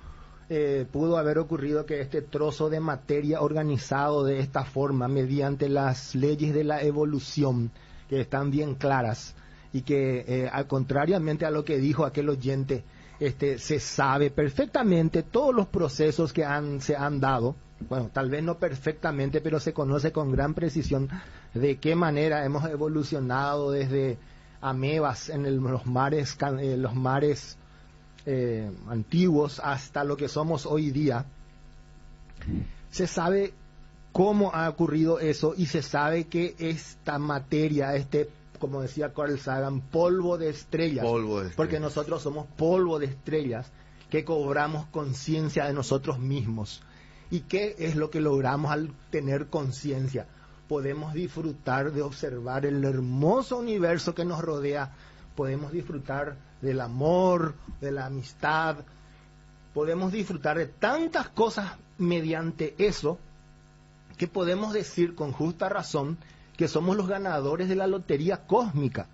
pudo haber ocurrido que este trozo de materia organizado de esta forma mediante las leyes de la evolución, que están bien claras, y que al contrariamente a lo que dijo aquel oyente, se sabe perfectamente todos los procesos que se han dado bueno, tal vez no perfectamente, pero se conoce con gran precisión de qué manera hemos evolucionado desde amebas en los mares antiguos hasta lo que somos hoy día. Se sabe cómo ha ocurrido eso y se sabe que esta materia, como decía Carl Sagan, polvo de estrellas, porque nosotros somos polvo de estrellas que cobramos conciencia de nosotros mismos. ¿Y qué es lo que logramos al tener conciencia? Podemos disfrutar de observar el hermoso universo que nos rodea, podemos disfrutar del amor, de la amistad, podemos disfrutar de tantas cosas mediante eso, que podemos decir con justa razón que somos los ganadores de la lotería cósmica,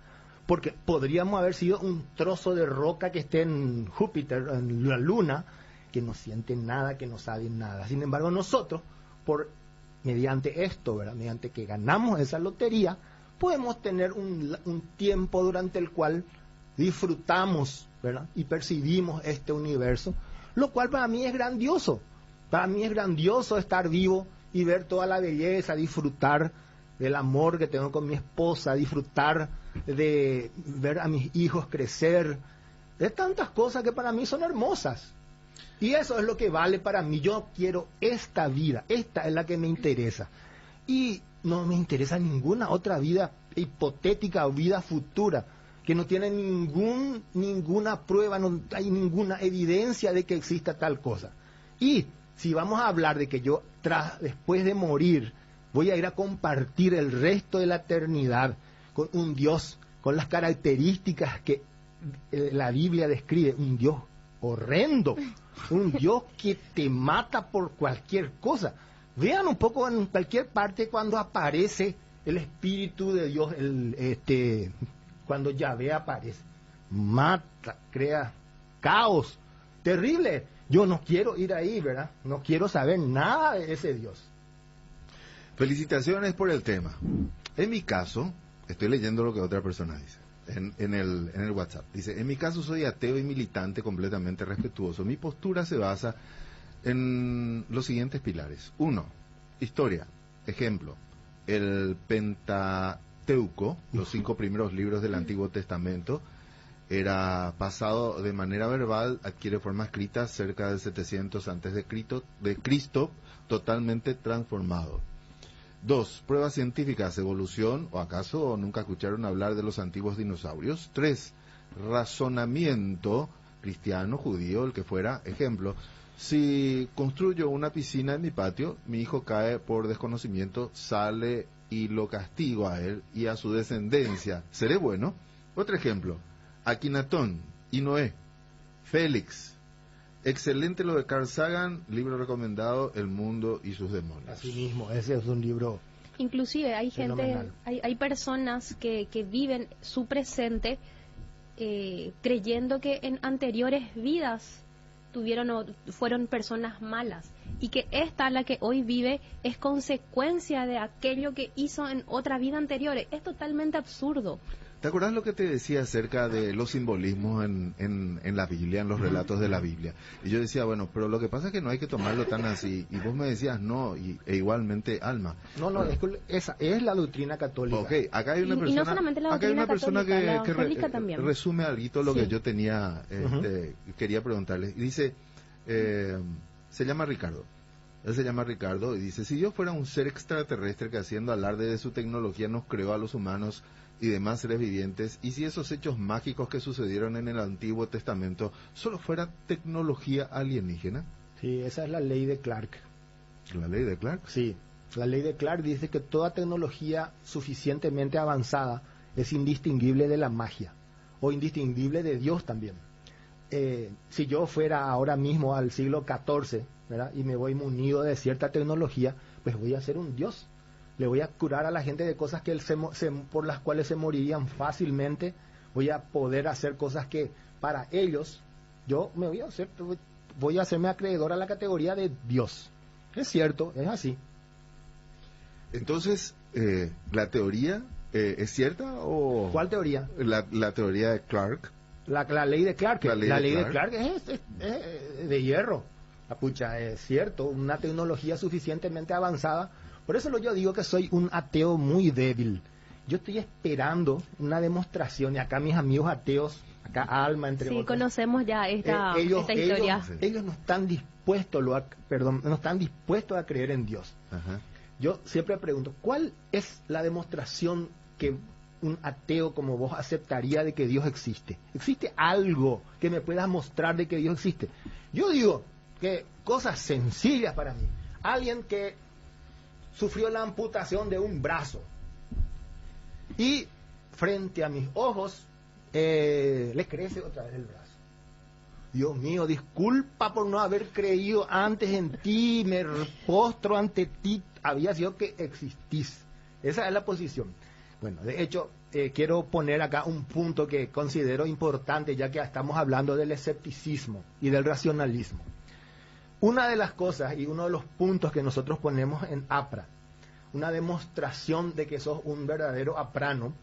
porque podríamos haber sido un trozo de roca que esté en Júpiter, en la Luna, que no siente nada, que no sabe nada. Sin embargo, nosotros, mediante esto, ¿verdad?, mediante que ganamos esa lotería, podemos tener un tiempo durante el cual disfrutamos, ¿verdad?, y percibimos este universo, lo cual para mí es grandioso. Para mí es grandioso estar vivo y ver toda la belleza, disfrutar del amor que tengo con mi esposa, disfrutar de ver a mis hijos crecer, de tantas cosas que para mí son hermosas. Y eso es lo que vale para mí. Yo quiero esta vida, esta es la que me interesa. Y no me interesa ninguna otra vida hipotética o vida futura, que no tiene ninguna prueba, no hay ninguna evidencia de que exista tal cosa. Y si vamos a hablar de que yo después de morir voy a ir a compartir el resto de la eternidad con un Dios, con las características que la Biblia describe, un Dios horrendo, un Dios que te mata por cualquier cosa. Vean un poco en cualquier parte cuando aparece el Espíritu de Dios, cuando Yahvé aparece, mata, crea caos, terrible. Yo no quiero ir ahí, ¿verdad? No quiero saber nada de ese Dios. Felicitaciones por el tema. En mi caso, estoy leyendo lo que otra persona dice en el WhatsApp. Dice, en mi caso soy ateo y militante completamente respetuoso. Mi postura se basa en los siguientes pilares. 1. Historia. Ejemplo, el Pentateuco, los 5 primeros libros del Antiguo Testamento, era pasado de manera verbal, adquiere forma escrita cerca del 700 antes de Cristo, totalmente transformado. 2. Pruebas científicas, evolución, o acaso nunca escucharon hablar de los antiguos dinosaurios. 3. Razonamiento cristiano, judío, el que fuera. Ejemplo, si construyo una piscina en mi patio, mi hijo cae por desconocimiento, sale y lo castigo a él y a su descendencia. ¿Seré bueno? Otro ejemplo, Akinatón y Noé. Félix. Excelente lo de Carl Sagan, libro recomendado, El mundo y sus demonios. Así mismo, ese es un libro. Inclusive hay gente, hay personas que viven su presente creyendo que en anteriores vidas fueron personas malas y que esta, la que hoy vive, es consecuencia de aquello que hizo en otra vida anterior. Es totalmente absurdo. ¿Te acuerdas lo que te decía acerca de los simbolismos en la Biblia, en los relatos de la Biblia? Y yo decía, bueno, pero lo que pasa es que no hay que tomarlo tan así. Y vos me decías, no, e igualmente, Alma. No, esa es la doctrina católica. Ok, acá hay una persona, y no solamente la doctrina católica, que resume algo lo que yo tenía, quería preguntarle. Y dice, se llama Ricardo. Él se llama Ricardo y dice, si Dios fuera un ser extraterrestre que haciendo alarde de su tecnología nos creó a los humanos y demás seres vivientes, y si esos hechos mágicos que sucedieron en el Antiguo Testamento solo fuera tecnología alienígena. Sí, esa es la ley de Clark. ¿La ley de Clark? Sí, la ley de Clark dice que toda tecnología suficientemente avanzada es indistinguible de la magia, o indistinguible de Dios también. Si yo fuera ahora mismo al siglo XIV, ¿verdad?, y me voy munido de cierta tecnología, pues voy a ser un Dios. Le voy a curar a la gente de cosas que por las cuales se morirían fácilmente. Voy a poder hacer cosas que para ellos yo voy a hacerme acreedor a la categoría de Dios. Es cierto, es así. Entonces, ¿la teoría es cierta o...? ¿Cuál teoría? La teoría de Clark. La ley de Clark. La ley de Clark es de hierro. Pucha, es cierto, una tecnología suficientemente avanzada. Por eso yo digo que soy un ateo muy débil. Yo estoy esperando una demostración, y acá mis amigos ateos, acá Alma, entre otros. Sí, conocemos ya esta historia. Ellos no están dispuestos, no están dispuestos a creer en Dios. Ajá. Yo siempre pregunto, ¿cuál es la demostración que un ateo como vos aceptaría de que Dios existe? ¿Existe algo que me puedas mostrar de que Dios existe? Yo digo que cosas sencillas para mí. Alguien que sufrió la amputación de un brazo y frente a mis ojos le crece otra vez el brazo. Dios mío, disculpa por no haber creído antes en ti, me postro ante ti, había sido que existís. Esa es la posición. Bueno, de hecho, quiero poner acá un punto que considero importante, ya que estamos hablando del escepticismo y del racionalismo. Una de las cosas y uno de los puntos que nosotros ponemos en APRA, una demostración de que sos un verdadero aprano,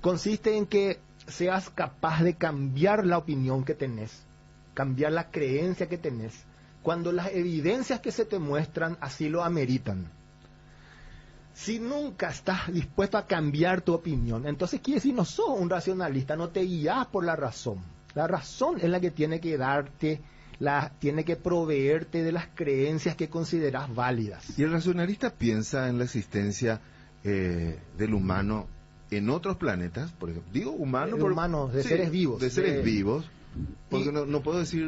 consiste en que seas capaz de cambiar la opinión que tenés, cambiar la creencia que tenés, cuando las evidencias que se te muestran así lo ameritan. Si nunca estás dispuesto a cambiar tu opinión, entonces quiere decir no sos un racionalista, no te guías por la razón. La razón es la que tiene que darte, tiene que proveerte de las creencias que consideras válidas. Y el racionalista piensa en la existencia del humano en otros planetas, por ejemplo, digo humano, de seres vivos. De seres vivos. Porque no puedo decir,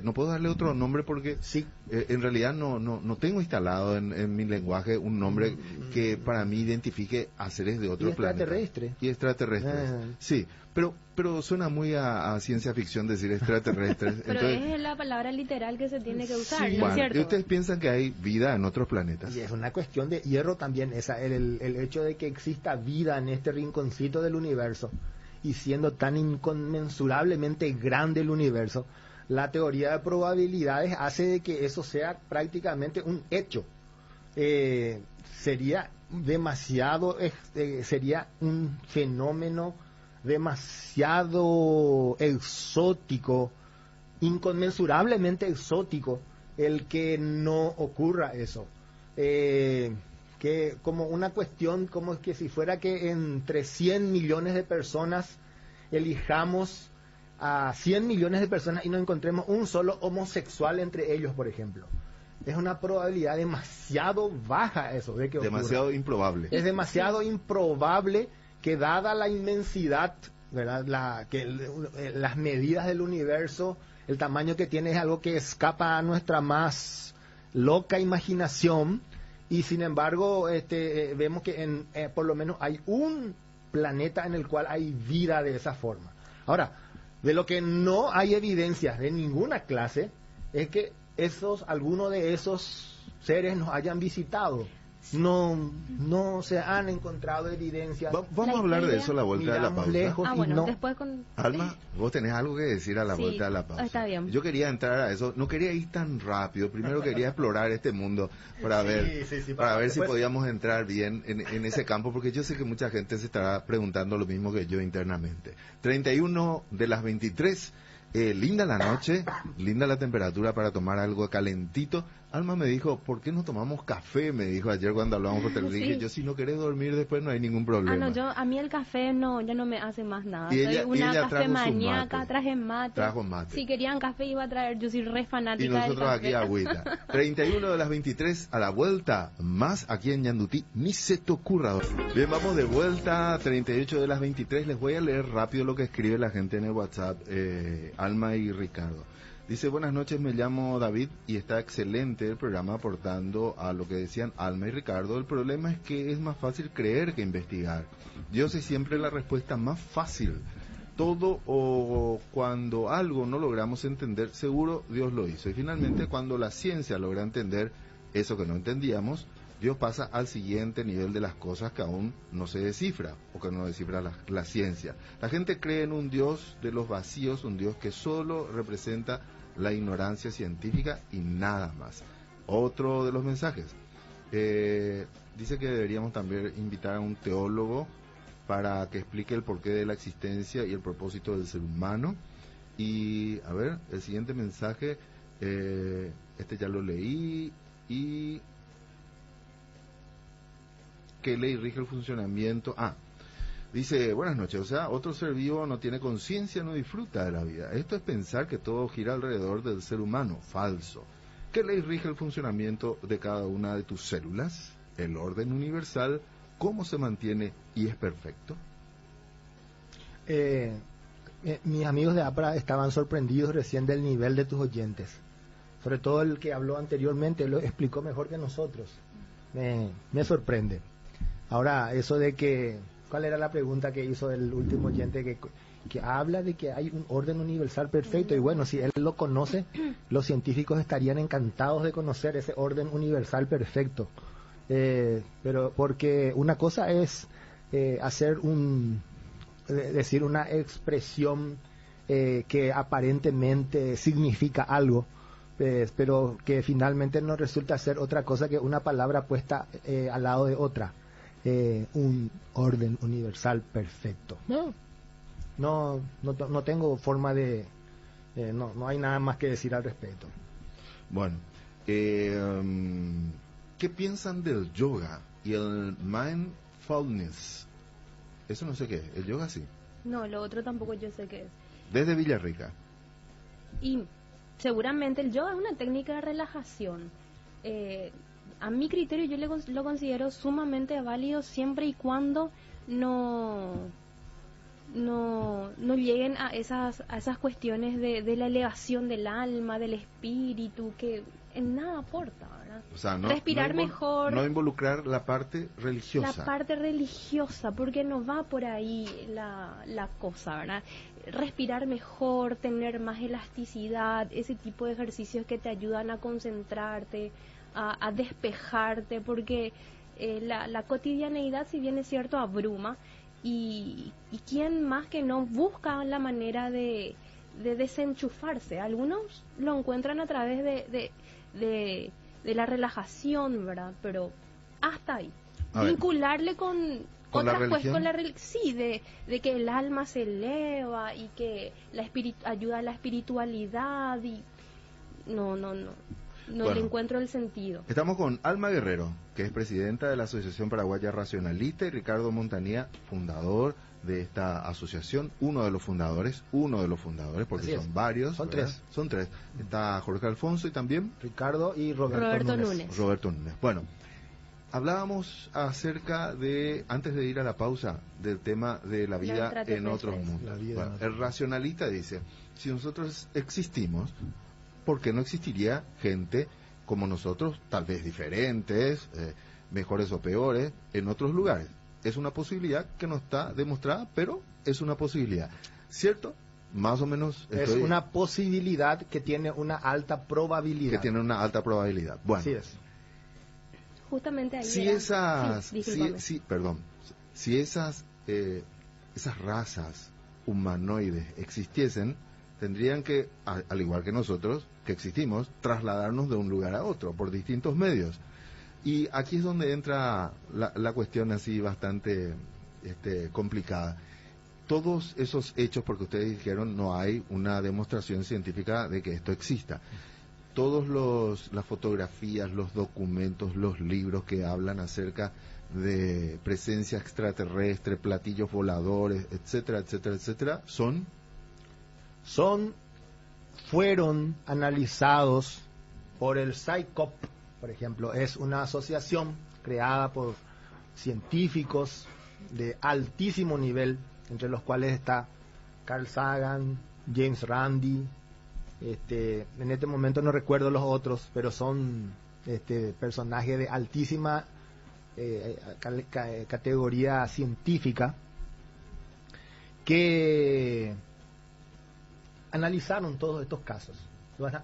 no puedo darle otro nombre porque sí. En realidad no tengo instalado en mi lenguaje un nombre que para mí identifique a seres de otro planeta. Y extraterrestres. Sí, pero suena muy a ciencia ficción decir extraterrestres. Pero entonces, es la palabra literal que se tiene que usar, sí, ¿no es cierto? ¿Y ustedes piensan que hay vida en otros planetas? Y es una cuestión de hierro también, el hecho de que exista vida en este rinconcito del universo. Y siendo tan inconmensurablemente grande el universo, la teoría de probabilidades hace de que eso sea prácticamente un hecho. Sería un fenómeno demasiado exótico, inconmensurablemente exótico, el que no ocurra eso. Que como una cuestión, como que si fuera que entre 100 millones de personas elijamos a 100 millones de personas y no encontremos un solo homosexual entre ellos, por ejemplo. Es una probabilidad demasiado baja eso de que ocurra. Demasiado improbable. Es demasiado improbable que dada la inmensidad, ¿verdad? Las medidas del universo, el tamaño que tiene es algo que escapa a nuestra más loca imaginación. Y sin embargo, vemos que por lo menos hay un planeta en el cual hay vida de esa forma. Ahora, de lo que no hay evidencias de ninguna clase es que algunos de esos seres nos hayan visitado. No se han encontrado evidencias. Vamos a hablar de eso a la vuelta de la pausa. Lejos después con... Alma, vos tenés algo que decir a la vuelta de la pausa. Está bien. Yo quería entrar a eso, no quería ir tan rápido. Primero quería explorar este mundo para ver si podíamos entrar bien en ese campo, porque yo sé que mucha gente se estará preguntando lo mismo que yo internamente. 31 de las 23. Linda la noche, linda la temperatura para tomar algo calentito. Alma me dijo, ¿por qué no tomamos café? Me dijo ayer cuando hablábamos por teléfono. Dije, yo si no querés dormir después no hay ningún problema. A mí el café ya no me hace más nada. Y soy una café maníaca, trajo mate. Trajo mate. Si querían café iba a traer, yo soy re fanática del café. Y nosotros aquí agüita. 31 de las 23 a la vuelta, más aquí en Ñandutí, ni se te ocurra. Bien, vamos de vuelta, 38 de las 23. Les voy a leer rápido lo que escribe la gente en el WhatsApp, Alma y Ricardo. Dice, buenas noches, me llamo David y está excelente el programa aportando a lo que decían Alma y Ricardo. El problema es que es más fácil creer que investigar. Dios es siempre la respuesta más fácil. Todo o cuando algo no logramos entender, seguro Dios lo hizo. Y finalmente, cuando la ciencia logra entender eso que no entendíamos, Dios pasa al siguiente nivel de las cosas que aún no se descifra o que no descifra la ciencia. La gente cree en un Dios de los vacíos, un Dios que solo representa la ignorancia científica y nada más. Otro de los mensajes. Dice que deberíamos también invitar a un teólogo para que explique el porqué de la existencia y el propósito del ser humano. Y, a ver, el siguiente mensaje Este ya lo leí. Y ¿qué ley rige el funcionamiento? Dice, buenas noches, o sea, otro ser vivo no tiene conciencia, no disfruta de la vida. Esto es pensar que todo gira alrededor del ser humano. Falso. ¿Qué ley rige el funcionamiento de cada una de tus células? El orden universal, ¿cómo se mantiene y es perfecto? Mis amigos de APRA estaban sorprendidos recién del nivel de tus oyentes. Sobre todo el que habló anteriormente, lo explicó mejor que nosotros. Me sorprende. Ahora, eso de que... ¿Cuál era la pregunta que hizo el último oyente que habla de que hay un orden universal perfecto? Y bueno, si él lo conoce, los científicos estarían encantados de conocer ese orden universal perfecto. Pero porque una cosa es hacer decir una expresión que aparentemente significa algo, pero que finalmente no resulta ser otra cosa que una palabra puesta al lado de otra. Un orden universal perfecto. No tengo forma de... no hay nada más que decir al respecto. Bueno, ¿qué piensan del yoga y el mindfulness? Eso no sé qué es. ¿El yoga sí? No, lo otro tampoco yo sé qué es. Desde Villarrica. Y seguramente el yoga es una técnica de relajación. A mi criterio yo lo considero sumamente válido siempre y cuando no lleguen a esas cuestiones de la elevación del alma, del espíritu, que en nada aporta, ¿verdad? O sea, respirar mejor. No involucrar la parte religiosa. La parte religiosa, porque no va por ahí la cosa, ¿verdad? Respirar mejor, tener más elasticidad, ese tipo de ejercicios que te ayudan a concentrarte, a despejarte, porque la cotidianeidad, si bien es cierto, abruma, y quién más que no busca la manera de desenchufarse. Algunos lo encuentran a través de la relajación, ¿verdad? Pero hasta ahí. Vincularle con otras cosas, con la sí, de que el alma se eleva y que ayuda a la espiritualidad, y no le encuentro el sentido. Estamos con Alma Guerrero, que es presidenta de la Asociación Paraguaya Racionalista, y Ricardo Montanía, fundador de esta asociación, uno de los fundadores, porque son varios. Son tres. Son tres. Está Jorge Alfonso y también Ricardo y Roberto Núñez. Roberto Núñez. Bueno, hablábamos acerca de, antes de ir a la pausa, del tema de la vida en otros mundos. Bueno, el racionalista dice, si nosotros existimos, ¿por qué no existiría gente como nosotros, tal vez diferentes, mejores o peores, en otros lugares? Es una posibilidad que no está demostrada, pero es una posibilidad. ¿Cierto? Más o menos... Es una posibilidad que tiene una alta probabilidad. Bueno. Así es. Justamente ahí si esas razas humanoides existiesen, tendrían que, al igual que nosotros, que existimos, trasladarnos de un lugar a otro por distintos medios. Y aquí es donde entra la cuestión así bastante complicada. Todos esos hechos, porque ustedes dijeron, no hay una demostración científica de que esto exista. Todos las fotografías, los documentos, los libros que hablan acerca de presencia extraterrestre, platillos voladores, etcétera, etcétera, etcétera, fueron analizados por el SciCoP, por ejemplo. Es una asociación creada por científicos de altísimo nivel, entre los cuales está Carl Sagan, James Randi, en este momento no recuerdo los otros, pero son personajes de altísima categoría científica, que analizaron todos estos casos,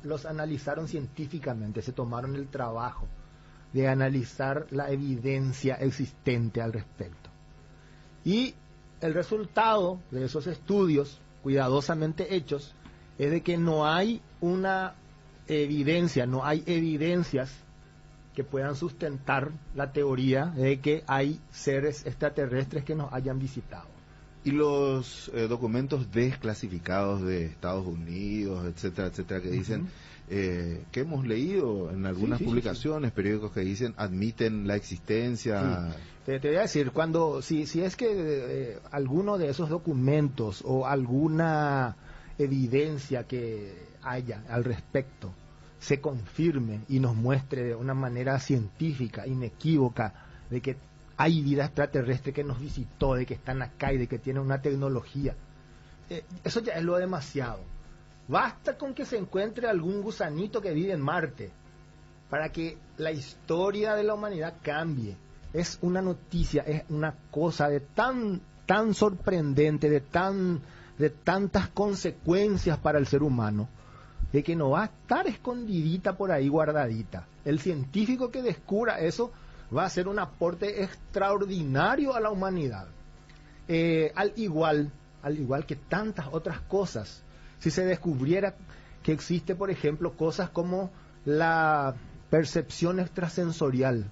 los analizaron científicamente, se tomaron el trabajo de analizar la evidencia existente al respecto. Y el resultado de esos estudios, cuidadosamente hechos, es de que no hay una evidencia, no hay evidencias que puedan sustentar la teoría de que hay seres extraterrestres que nos hayan visitado. Y los documentos desclasificados de Estados Unidos, etcétera, etcétera, que dicen, que hemos leído en algunas publicaciones, periódicos que dicen, admiten la existencia. Sí. Te voy a decir, si es que alguno de esos documentos o alguna evidencia que haya al respecto se confirme y nos muestre de una manera científica, inequívoca, de que hay vida extraterrestre que nos visitó, de que están acá y de que tienen una tecnología, eso ya es lo demasiado. Basta con que se encuentre algún gusanito que vive en Marte para que la historia de la humanidad cambie. Es una noticia, es una cosa de tan sorprendente, de tantas consecuencias para el ser humano, de que no va a estar escondidita por ahí, guardadita. El científico que descubra eso va a hacer un aporte extraordinario a la humanidad. Al igual que tantas otras cosas. Si se descubriera que existe, por ejemplo, cosas como la percepción extrasensorial.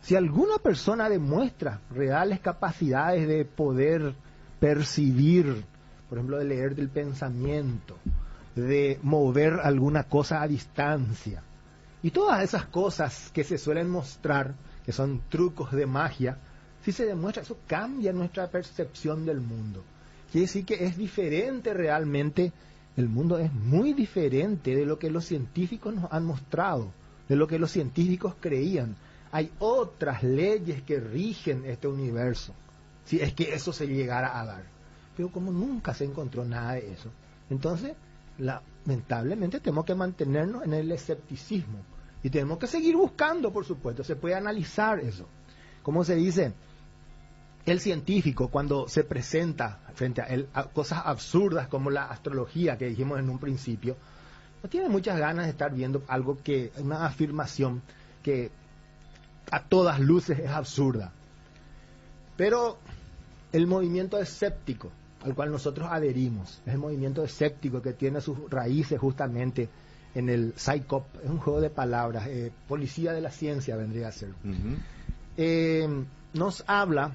Si alguna persona demuestra reales capacidades de poder percibir, por ejemplo, de leer del pensamiento, de mover alguna cosa a distancia, y todas esas cosas que se suelen mostrar, que son trucos de magia, si se demuestra, eso cambia nuestra percepción del mundo. Quiere decir que es diferente realmente, el mundo es muy diferente de lo que los científicos nos han mostrado, de lo que los científicos creían. Hay otras leyes que rigen este universo, si es que eso se llegara a dar. Pero como nunca se encontró nada de eso, entonces lamentablemente tenemos que mantenernos en el escepticismo y tenemos que seguir buscando, por supuesto. Se puede analizar eso. Como se dice, el científico, cuando se presenta frente a él a cosas absurdas como la astrología que dijimos en un principio, no tiene muchas ganas de estar viendo algo que, una afirmación que a todas luces es absurda. Pero el movimiento escéptico al cual nosotros adherimos es el movimiento escéptico, que tiene sus raíces justamente en el PSYCOP, es un juego de palabras, policía de la ciencia vendría a ser. Nos habla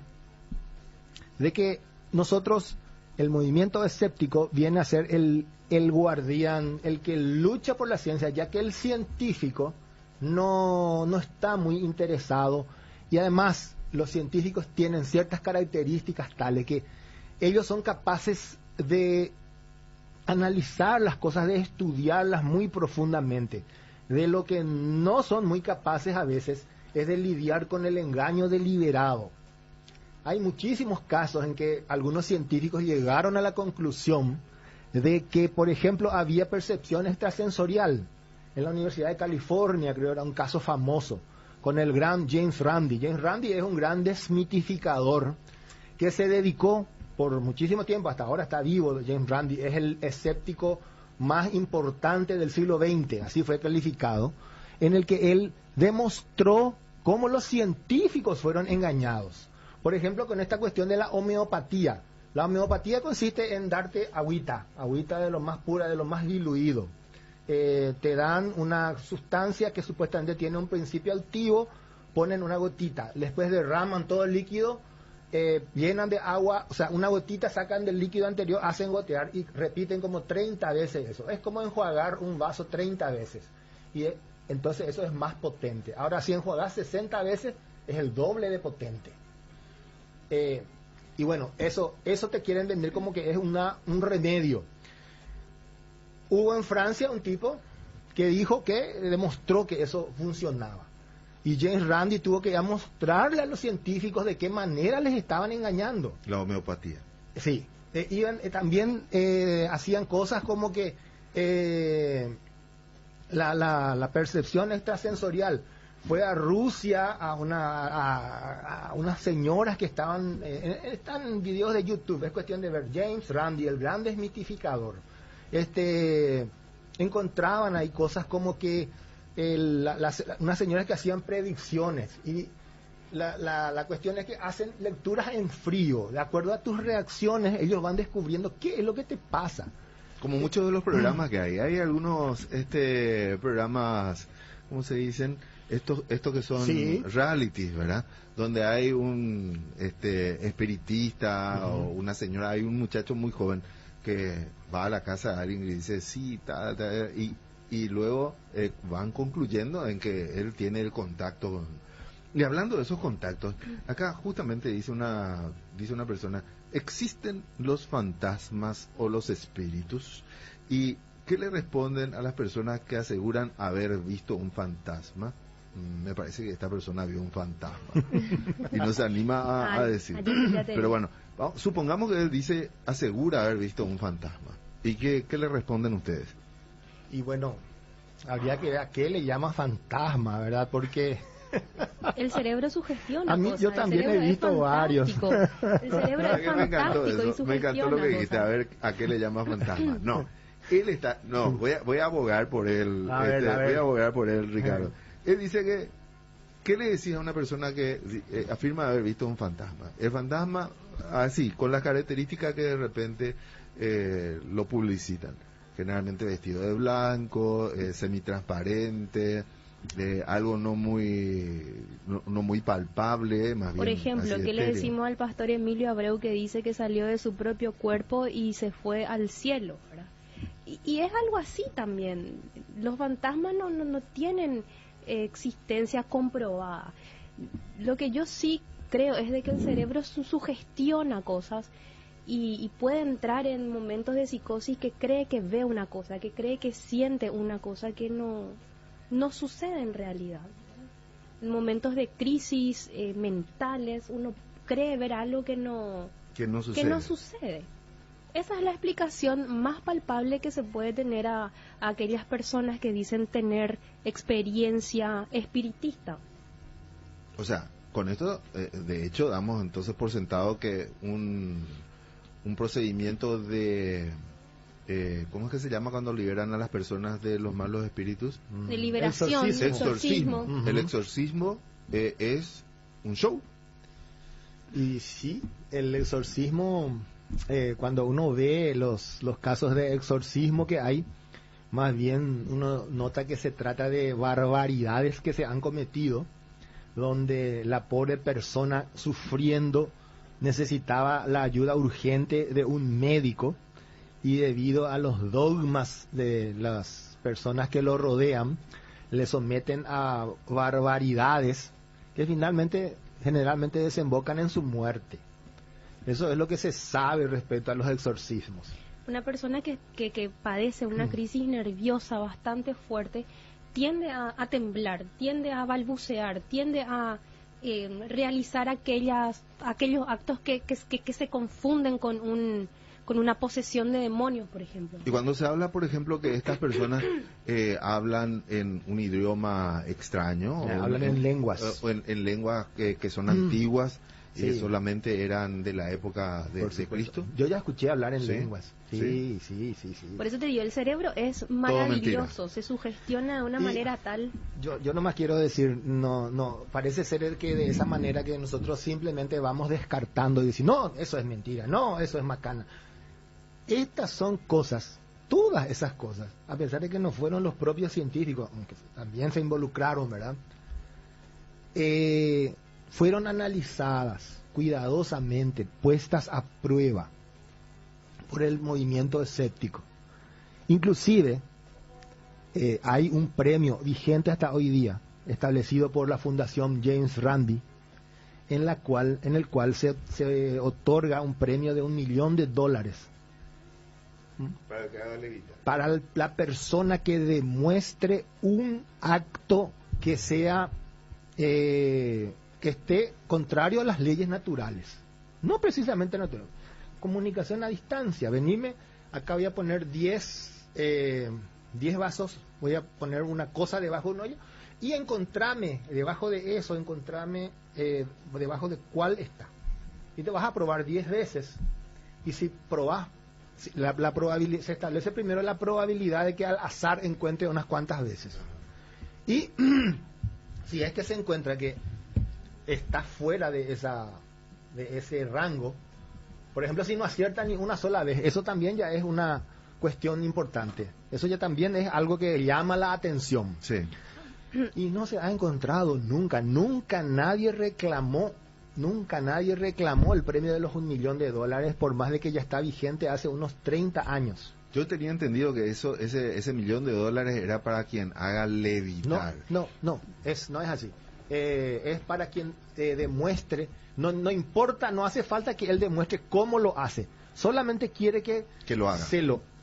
de que nosotros, el movimiento escéptico viene a ser el guardián, el que lucha por la ciencia, ya que el científico no está muy interesado, y además los científicos tienen ciertas características tales que ellos son capaces de analizar las cosas, de estudiarlas muy profundamente. De lo que no son muy capaces a veces es de lidiar con el engaño deliberado. Hay muchísimos casos en que algunos científicos llegaron a la conclusión de que, por ejemplo, había percepción extrasensorial. En la Universidad de California, creo, era un caso famoso, con el gran James Randi. James Randi es un gran desmitificador que se dedicó por muchísimo tiempo, hasta ahora está vivo. James Randi es el escéptico más importante del siglo XX, así fue calificado, en el que él demostró cómo los científicos fueron engañados. Por ejemplo, con esta cuestión de la homeopatía. La homeopatía consiste en darte agüita de lo más pura, de lo más diluido. Te dan una sustancia que supuestamente tiene un principio activo, ponen una gotita, después derraman todo el líquido, llenan de agua, o sea, una gotita sacan del líquido anterior, hacen gotear y repiten como 30 veces eso. Es como enjuagar un vaso 30 veces. Y entonces eso es más potente. Ahora, si enjuagas 60 veces, es el doble de potente. Y bueno, eso te quieren vender como que es un remedio. Hubo en Francia un tipo que dijo que demostró que eso funcionaba. Y James Randi tuvo que mostrarle a los científicos de qué manera les estaban engañando. La homeopatía. Sí. También hacían cosas como que la percepción extrasensorial. Fue a Rusia a unas señoras que están en videos de YouTube. Es cuestión de ver. James Randi, el gran desmitificador. Encontraban ahí cosas como que unas señoras que hacían predicciones, y la cuestión es que hacen lecturas en frío. De acuerdo a tus reacciones, ellos van descubriendo qué es lo que te pasa. Como muchos de los programas que hay algunos programas, ¿cómo se dicen? Esto que son realities, ¿verdad? Donde hay un espiritista o una señora, hay un muchacho muy joven que va a la casa de alguien y dice sí, y luego van concluyendo en que él tiene el contacto con... Y hablando de esos contactos, acá justamente dice una persona, ¿existen los fantasmas o los espíritus? ¿Y qué le responden a las personas que aseguran haber visto un fantasma? Me parece que esta persona vio un fantasma y no se anima a decir. Pero bueno, supongamos que él dice, asegura haber visto un fantasma. ¿Y qué le responden ustedes? Y bueno, habría que ver a qué le llama fantasma, ¿verdad? Porque el cerebro sugestiona. A mí yo también he visto varios. El cerebro es fantástico y sugestiona. Me encantó lo que dijiste, a ver a qué le llama fantasma. No, él está, voy a abogar por él, voy a abogar por él, Ricardo. Él dice que, ¿qué le decís a una persona que afirma haber visto un fantasma? El fantasma, así, con las características que de repente lo publicitan. Generalmente vestido de blanco, semitransparente, algo no muy palpable, más bien. Por ejemplo, ¿qué le decimos al pastor Emilio Abreu que dice que salió de su propio cuerpo y se fue al cielo, ¿verdad? Y es algo así también. Los fantasmas no tienen existencia comprobada. Lo que yo sí creo es de que el cerebro sugestiona cosas y puede entrar en momentos de psicosis que cree que ve una cosa, que cree que siente una cosa que no sucede en realidad. En momentos de crisis mentales uno cree ver algo que no sucede. Esa es la explicación más palpable que se puede tener a aquellas personas que dicen tener experiencia espiritista. O sea, con esto, de hecho, damos entonces por sentado que un procedimiento de... ¿cómo es que se llama cuando liberan a las personas de los malos espíritus? De liberación, exorcismo. El exorcismo es un show. Y sí, el exorcismo... cuando uno ve los casos de exorcismo que hay, más bien uno nota que se trata de barbaridades que se han cometido, donde la pobre persona sufriendo necesitaba la ayuda urgente de un médico y debido a los dogmas de las personas que lo rodean, le someten a barbaridades que generalmente desembocan en su muerte. Eso es lo que se sabe respecto a los exorcismos. Una persona que padece una crisis nerviosa bastante fuerte tiende a temblar, tiende a balbucear, tiende a realizar aquellos actos que se confunden con una posesión de demonios, por ejemplo. Y cuando se habla, por ejemplo, que estas personas hablan en un idioma extraño, hablan en lenguas, en lenguas que son antiguas, y solamente eran de la época de Cristo. Yo ya escuché hablar en lenguas. Sí. Por eso te digo, el cerebro es maravilloso, se sugestiona de una manera tal. Yo nomás quiero decir, no, parece ser que de esa manera que nosotros simplemente vamos descartando y decimos, no, eso es mentira, no, eso es macana. Estas son cosas, todas esas cosas, a pesar de que no fueron los propios científicos, aunque también se involucraron, ¿verdad? Fueron analizadas cuidadosamente, puestas a prueba por el movimiento escéptico. Inclusive hay un premio vigente hasta hoy día, establecido por la Fundación James Randi, en el cual se otorga un premio de $1 millón. Para la persona que demuestre un acto que sea que esté contrario a las leyes naturales, no precisamente naturales. Comunicación a distancia, venirme, acá voy a poner 10 vasos, voy a poner una cosa debajo de un hoyo y encontrarme debajo de eso, debajo de cuál está. Y te vas a probar 10 veces. Y si probás, la probabilidad, se establece primero la probabilidad de que al azar encuentre unas cuantas veces. Y si es que se encuentra que está fuera de ese rango, por ejemplo, si no acierta ni una sola vez, eso también ya es una cuestión importante. Eso ya también es algo que llama la atención. Sí. y no se ha encontrado nunca nadie reclamó el premio de los $1.000.000, por más de que ya está vigente hace unos 30 años. Yo tenía entendido que ese $1.000.000 era para quien haga levitar. No es así. Es para quien demuestre, no importa, no hace falta que él demuestre cómo lo hace, solamente quiere que lo haga.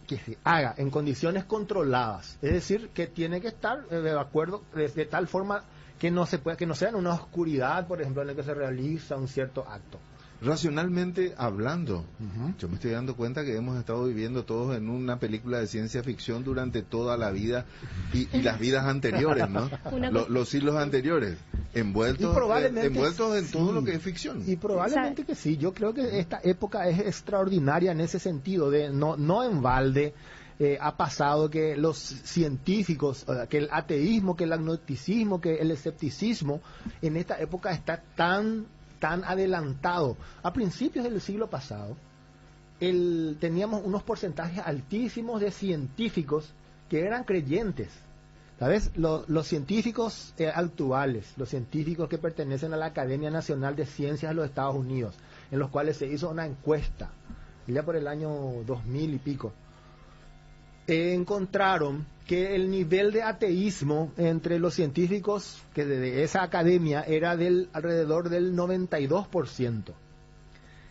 Que se haga en condiciones controladas, es decir, que tiene que estar de acuerdo de tal forma que no sea en una oscuridad, por ejemplo, en la que se realiza un cierto acto. Racionalmente hablando, yo me estoy dando cuenta que hemos estado viviendo todos en una película de ciencia ficción durante toda la vida y las vidas anteriores, ¿no? Los siglos anteriores, envueltos en todo lo que es ficción. Y probablemente que sí, yo creo que esta época es extraordinaria en ese sentido, de no en balde. Ha pasado que los científicos, que el ateísmo, que el agnosticismo, que el escepticismo en esta época está tan adelantado. A principios del siglo pasado teníamos unos porcentajes altísimos de científicos que eran creyentes. ¿Sabes? Los científicos actuales, los científicos que pertenecen a la Academia Nacional de Ciencias de los Estados Unidos, en los cuales se hizo una encuesta ya por el año 2000 y pico, encontraron que el nivel de ateísmo entre los científicos que de esa academia era alrededor del 92%.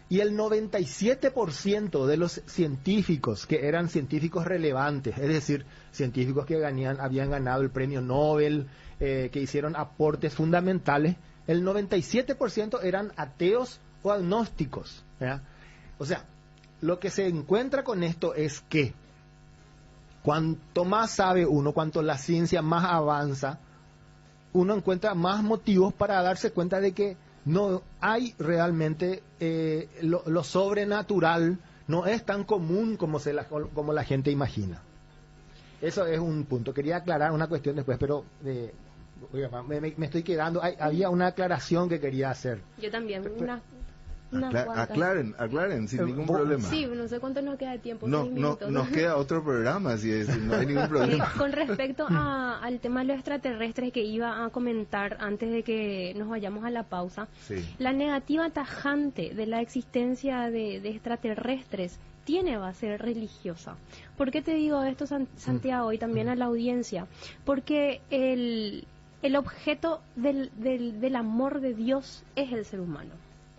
Y el 97% de los científicos que eran científicos relevantes, es decir, científicos que habían ganado el premio Nobel, que hicieron aportes fundamentales, el 97% eran ateos o agnósticos, ¿verdad? O sea, lo que se encuentra con esto es que cuanto más sabe uno, cuanto la ciencia más avanza, uno encuentra más motivos para darse cuenta de que no hay realmente lo sobrenatural, no es tan común como la gente imagina. Eso es un punto. Quería aclarar una cuestión después, pero me estoy quedando. Había una aclaración que quería hacer. Yo también. Aclaren sin ningún problema. Sí, no sé cuánto nos queda de tiempo. No, nos queda otro programa, si no hay ningún problema. Con respecto al tema de los extraterrestres que iba a comentar antes de que nos vayamos a la pausa, la negativa tajante de la existencia de extraterrestres tiene base religiosa. ¿Por qué te digo esto, Santiago, y también a la audiencia? Porque el objeto del amor de Dios es el ser humano.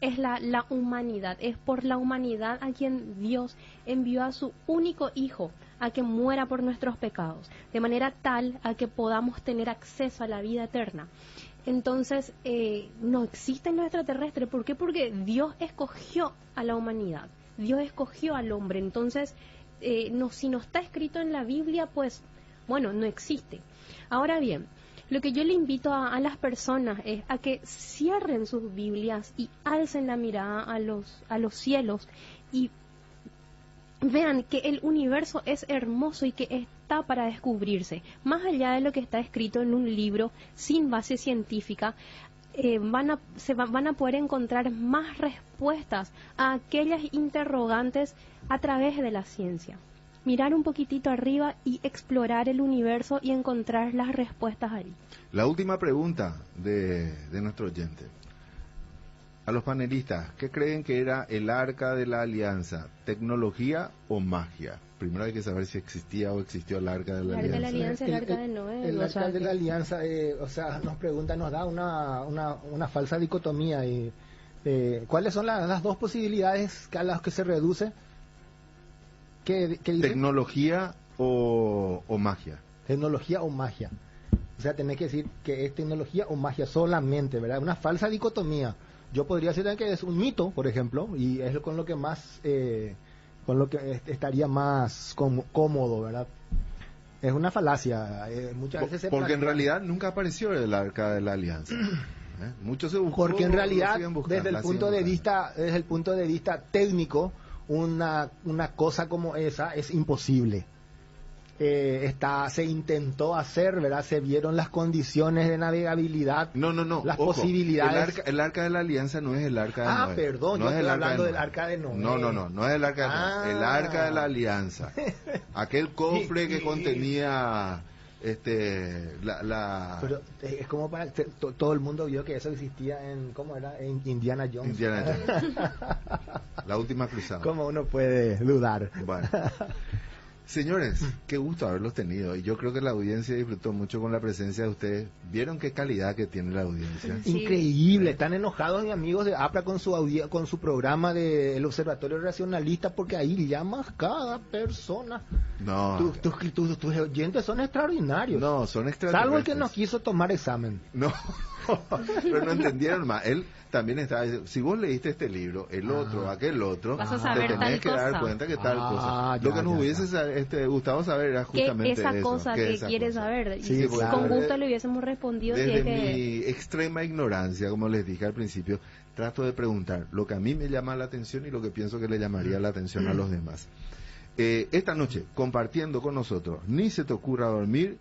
Es la humanidad, es por la humanidad a quien Dios envió a su único hijo a que muera por nuestros pecados, de manera tal a que podamos tener acceso a la vida eterna. Entonces, no existen los extraterrestres. ¿Por qué? Porque Dios escogió a la humanidad, Dios escogió al hombre. Entonces, si no está escrito en la Biblia, pues, bueno, no existe. Ahora bien, lo que yo le invito a las personas es a que cierren sus Biblias y alcen la mirada a los cielos y vean que el universo es hermoso y que está para descubrirse. Más allá de lo que está escrito en un libro sin base científica, van a poder encontrar más respuestas a aquellas interrogantes a través de la ciencia. Mirar un poquitito arriba y explorar el universo y encontrar las respuestas ahí. La última pregunta de nuestro oyente. A los panelistas, ¿qué creen que era el Arca de la Alianza? ¿Tecnología o magia? Primero hay que saber si existía o existió el Arca de la Alianza. El Arca de la Alianza, el Arca de Noé. El Arca de la Alianza, nos da una falsa dicotomía. ¿Cuáles son las dos posibilidades a las que se reduce? ¿Qué dice? ¿Tecnología o magia? Tecnología o magia. O sea, tenés que decir que es tecnología o magia solamente, ¿verdad? Una falsa dicotomía. Yo podría decir que es un mito, por ejemplo, y es con lo que más, estaría más cómodo, ¿verdad? Es una falacia. Muchas veces porque en realidad nunca apareció el Arca de la Alianza. Mucho se buscó. Porque en realidad, desde el punto de vista técnico, una cosa como esa es imposible. Se intentó hacer, ¿verdad? Se vieron las condiciones de navegabilidad. No. Las posibilidades. El arca de la Alianza no es el Arca de Noé. Perdón, yo estoy hablando del Arca de Noé. No es el Arca de Noé. El Arca de la Alianza. Aquel cofre que contenía Pero es como para todo el mundo vio que eso existía en, ¿cómo era? En Indiana Jones. Indiana Jones. La última cruzada. ¿Cómo uno puede dudar? Bueno. Señores, qué gusto haberlos tenido. Y yo creo que la audiencia disfrutó mucho con la presencia de ustedes. ¿Vieron qué calidad que tiene la audiencia? Sí. Increíble. Están enojados mis amigos de APRA con su programa del Observatorio Racionalista, porque ahí llamas cada persona. No. Tus oyentes son extraordinarios. No, son extraordinarios. Salvo el que no quiso tomar examen. No. Pero no entendieron más. Él también estaba diciendo, si vos leíste este libro, el otro, aquel otro, vas a saber te tenés que dar cuenta que tal cosa. Lo que nos hubiese gustado saber era justamente esa cosa que quieres saber. Sí, y claro. Con gusto le hubiésemos respondido. Desde mi extrema ignorancia, como les dije al principio, trato de preguntar lo que a mí me llama la atención y lo que pienso que le llamaría la atención a los demás. Esta noche, compartiendo con nosotros, Ni se te ocurra dormir.